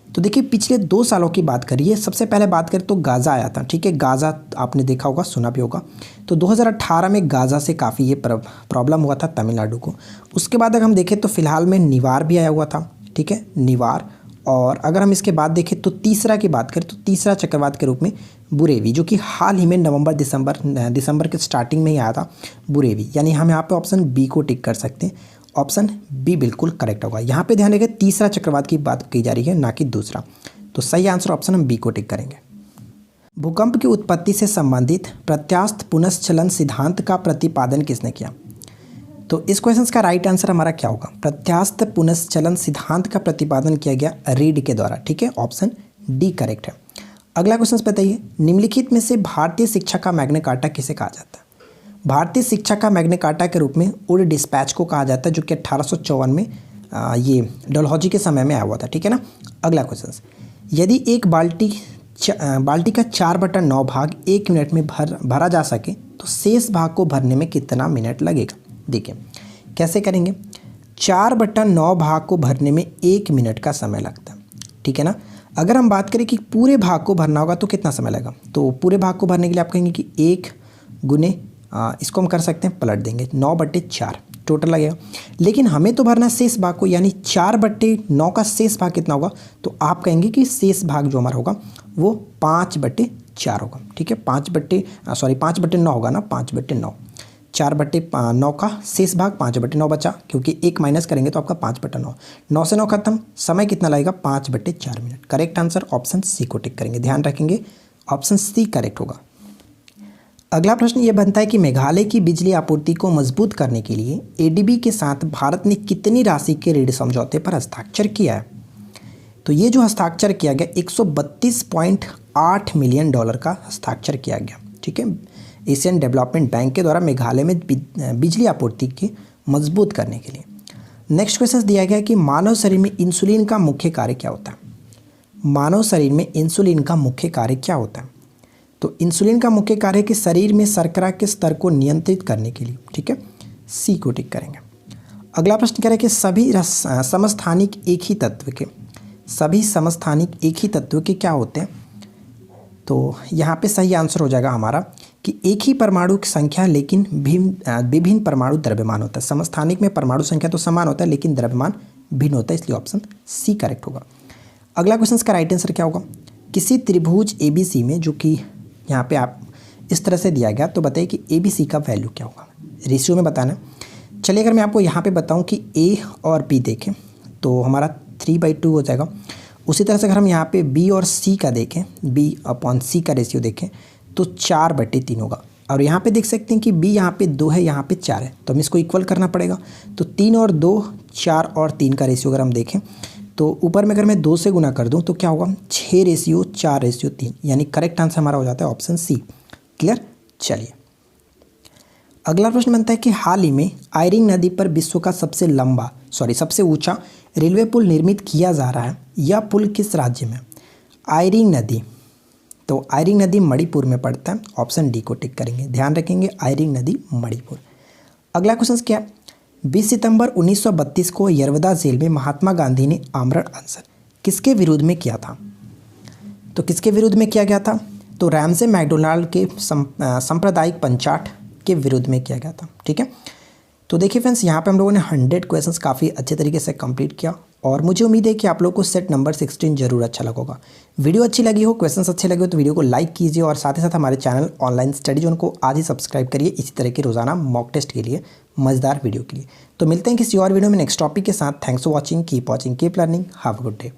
तो देखिए पिछले 2 सालों की बात करिए। सबसे पहले बात करें तो गाज़ा आया था। ठीक है, गाज़ा आपने देखा होगा, सुना भी होगा, तो 2018 में गाज़ा से काफ़ी ये प्रॉब्लम हुआ था तमिलनाडु को। उसके बाद अगर हम देखें तो फिलहाल में निवार भी आया हुआ था। ठीक है, निवार। और अगर हम इसके बाद देखें तो तीसरा की बात करें तो तीसरा चक्रवात के रूप में बुरेवी, जो कि हाल ही में नवंबर दिसंबर के स्टार्टिंग में ही आया था बुरेवी, यानी हम यहाँ पे ऑप्शन बी को टिक कर सकते हैं। ऑप्शन बी बिल्कुल करेक्ट होगा। यहाँ पे ध्यान रखिए तीसरा चक्रवात की बात की जा रही है, ना कि दूसरा, तो सही आंसर ऑप्शन हम बी को टिक करेंगे। भूकंप की उत्पत्ति से संबंधित प्रत्यास्थ पुनश्चलन सिद्धांत का प्रतिपादन किसने किया, तो इस क्वेश्चन का राइट आंसर हमारा क्या होगा। प्रत्यास्थ पुनश्चलन सिद्धांत का प्रतिपादन किया गया रीड के द्वारा। ठीक है, ऑप्शन डी करेक्ट है। अगला क्वेश्चन बताइए निम्नलिखित में से भारतीय शिक्षा का मैग्ना कार्टा किसे कहा जाता है। भारतीय शिक्षा का मैग्ना कार्टा के रूप में उड डिस्पैच को कहा जाता है, जो कि 1854 में ये डलहौजी के समय में आया हुआ था। ठीक है ना। अगला क्वेश्चन, यदि एक बाल्टी का 4/9 भाग 1 मिनट में भरा जा सके तो शेष भाग को भरने में कितना मिनट लगेगा। देखिए कैसे करेंगे, 4/9 भाग को भरने में 1 मिनट का समय लगता है। ठीक है ना। अगर हम बात करें कि पूरे भाग को भरना होगा तो कितना समय लगेगा, तो पूरे भाग को भरने के लिए आप कहेंगे कि 1 गुने इसको हम कर सकते हैं पलट देंगे 9/4 टोटल लगेगा। लेकिन हमें तो भरना शेष भाग को, यानी 4/9 का शेष भाग कितना होगा, तो आप कहेंगे कि शेष भाग जो हमारा होगा वो 5/4 होगा। ठीक है, 5/9 होगा ना, 5/9, 4/9 का शेष भाग 5/9 बचा, क्योंकि 1 माइनस करेंगे तो आपका 5/9, 9 से 9 खत्म, समय कितना लगेगा 5/4 मिनट। करेक्ट आंसर ऑप्शन सी को टिक करेंगे, ध्यान रखेंगे ऑप्शन सी करेक्ट होगा। अगला प्रश्न ये बनता है कि मेघालय की बिजली आपूर्ति को मजबूत करने के लिए एडीबी के साथ भारत ने कितनी राशि के ऋण समझौते पर हस्ताक्षर किया है। तो ये जो हस्ताक्षर किया गया 132.8 मिलियन डॉलर का हस्ताक्षर किया गया, ठीक है, एशियन डेवलपमेंट बैंक के द्वारा मेघालय में बिजली आपूर्ति की मजबूत करने के लिए। नेक्स्ट क्वेश्चन दिया गया कि मानव शरीर में इंसुलिन का मुख्य कार्य क्या होता है। मानव शरीर में इंसुलिन का मुख्य कार्य क्या होता है। तो इंसुलिन का मुख्य कार्य है कि शरीर में शर्करा के स्तर को नियंत्रित करने के लिए, ठीक है, सी को टिक करेंगे। अगला प्रश्न कह रहा है कि सभी समस्थानिक एक ही तत्व के, सभी समस्थानिक एक ही तत्व के क्या होते हैं। तो यहाँ पे सही आंसर हो जाएगा हमारा कि एक ही परमाणु की संख्या लेकिन विभिन्न परमाणु द्रव्यमान होता है। समस्थानिक में परमाणु संख्या तो समान होता है लेकिन द्रव्यमान भिन्न होता है, इसलिए ऑप्शन सी करेक्ट होगा। अगला क्वेश्चन का राइट आंसर क्या होगा। किसी त्रिभुज ABC में, जो कि यहाँ पे आप इस तरह से दिया गया, तो बताइए कि ABC का वैल्यू क्या होगा, रेशियो में बताना। चलिए अगर मैं आपको यहाँ पे बताऊँ कि A और B देखें तो हमारा 3/2 हो जाएगा। उसी तरह से अगर हम यहाँ पे B और C का देखें, B/C का रेशियो देखें तो 4/3 होगा। और यहाँ पे देख सकते हैं कि B यहाँ पे 2 है, यहाँ पे 4 है, तो हमें इसको इक्वल करना पड़ेगा। तो 3 और 2, 4 और 3 का रेशियो अगर हम देखें तो ऊपर में अगर मैं 2 से गुना कर दूं तो क्या होगा, 6/4/3, यानी करेक्ट आंसर हमारा हो जाता है ऑप्शन सी। क्लियर। चलिए अगला प्रश्न बनता है कि हाल ही में आयरिंग नदी पर विश्व का सबसे ऊंचा रेलवे पुल निर्मित किया जा रहा है। यह पुल किस राज्य में। आयरिंग नदी, तो आयरिंग नदी मणिपुर में पड़ता है, ऑप्शन डी को टिक करेंगे। ध्यान रखेंगे आयरिंग नदी मणिपुर। अगला क्वेश्चन क्या, 20 सितंबर 1932 को यरवदा जेल में महात्मा गांधी ने आमरण अनशन किसके विरुद्ध में किया था। तो किसके विरुद्ध में किया गया था, तो रैमसे मैकडोनाल्ड के सांप्रदायिक पंचाट के विरुद्ध में किया गया था, ठीक है। तो देखिए फ्रेंड्स, यहाँ पे हम लोगों ने 100 क्वेश्चंस काफ़ी अच्छे तरीके से कंप्लीट किया और मुझे उम्मीद है कि आप लोगों को सेट नंबर 16 जरूर अच्छा लगा होगा। वीडियो अच्छी लगी हो, क्वेश्चंस अच्छे लगे हो तो वीडियो को लाइक कीजिए और साथ ही साथ हमारे चैनल ऑनलाइन स्टडी जोन को आज ही सब्सक्राइब करिए इसी तरह के रोजाना मॉक टेस्ट के लिए, मज़ेदार वीडियो के लिए। तो मिलते हैं किसी और वीडियो में नेक्स्ट टॉपिक के साथ। Thanks for watching, keep watching, keep learning, have a good day.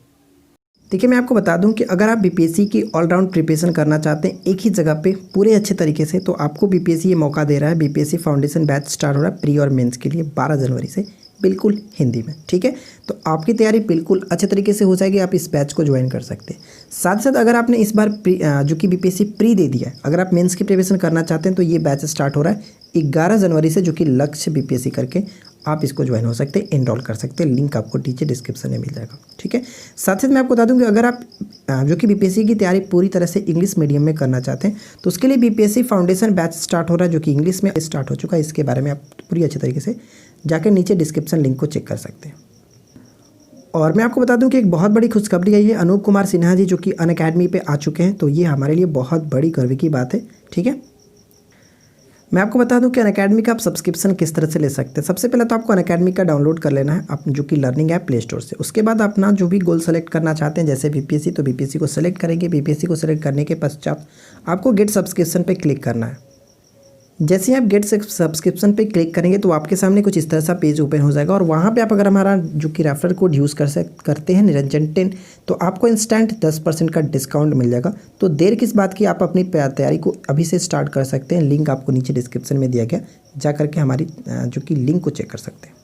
देखिए मैं आपको बता दूं कि अगर आप बीपीएससी की ऑलराउंड प्रिपरेशन करना चाहते हैं एक ही जगह पे पूरे अच्छे तरीके से, तो आपको बीपीएससी ये मौका दे रहा है। बीपीएससी फाउंडेशन बैच स्टार्ट हो रहा है प्री और मेंस के लिए 12 जनवरी से, बिल्कुल हिंदी में, ठीक है। तो आपकी तैयारी बिल्कुल अच्छे तरीके से हो जाएगी, आप इस बैच को ज्वाइन कर सकते हैं। साथ ही साथ अगर आपने इस बार जो कि बीपीएससी प्री दे दिया है, अगर आप मेंस की प्रिपरेशन करना चाहते हैं तो ये बैच स्टार्ट हो रहा है 11 जनवरी से, जो कि लक्ष्य बीपीएससी करके आप इसको ज्वाइन हो सकते हैं, एनरोल कर सकते हैं। लिंक आपको नीचे डिस्क्रिप्शन में मिल जाएगा, ठीक है। साथ ही मैं आपको बता दूं कि अगर आप जो कि बीपीएससी की तैयारी पूरी तरह से इंग्लिश मीडियम में करना चाहते हैं तो उसके लिए बीपीएससी फाउंडेशन बैच स्टार्ट हो रहा है, जो कि इंग्लिश में स्टार्ट हो चुका है। इसके बारे में आप पूरी अच्छे तरीके से जाकर नीचे डिस्क्रिप्शन लिंक को चेक कर सकते हैं। और मैं आपको बता दूं कि एक बहुत बड़ी खुशखबरी आई है, अनूप कुमार सिन्हा जी जो कि अनअकैडमी पे आ चुके हैं, तो ये हमारे लिए बहुत बड़ी गर्व की बात है, ठीक है। मैं आपको बता दूं कि अनअकैडमी का आप सब्सक्रिप्शन किस तरह से ले सकते हैं। सबसे पहले तो आपको अनअकैडमी का डाउनलोड कर लेना है, आप जो कि लर्निंग ऐप प्ले स्टोर से। उसके बाद अपना जो भी गोल सेलेक्ट करना चाहते हैं, जैसे बीपीएससी, तो बीपीएससी को सेलेक्ट करेंगे। बीपीएससी को सेलेक्ट करने के पश्चात आपको गेट सब्सक्रिप्शन पे क्लिक करना है। जैसे ही आप गेट सब्सक्रिप्शन पे क्लिक करेंगे तो आपके सामने कुछ इस तरह सा पेज ओपन हो जाएगा और वहाँ पे आप अगर हमारा जो कि रेफरल कोड यूज़ करते हैं निरंजन 10, तो आपको इंस्टेंट 10% का डिस्काउंट मिल जाएगा। तो देर किस बात की, आप अपनी तैयारी को अभी से स्टार्ट कर सकते हैं। लिंक आपको नीचे डिस्क्रिप्शन में दिया गया, जा करके हमारी जो कि लिंक को चेक कर सकते हैं।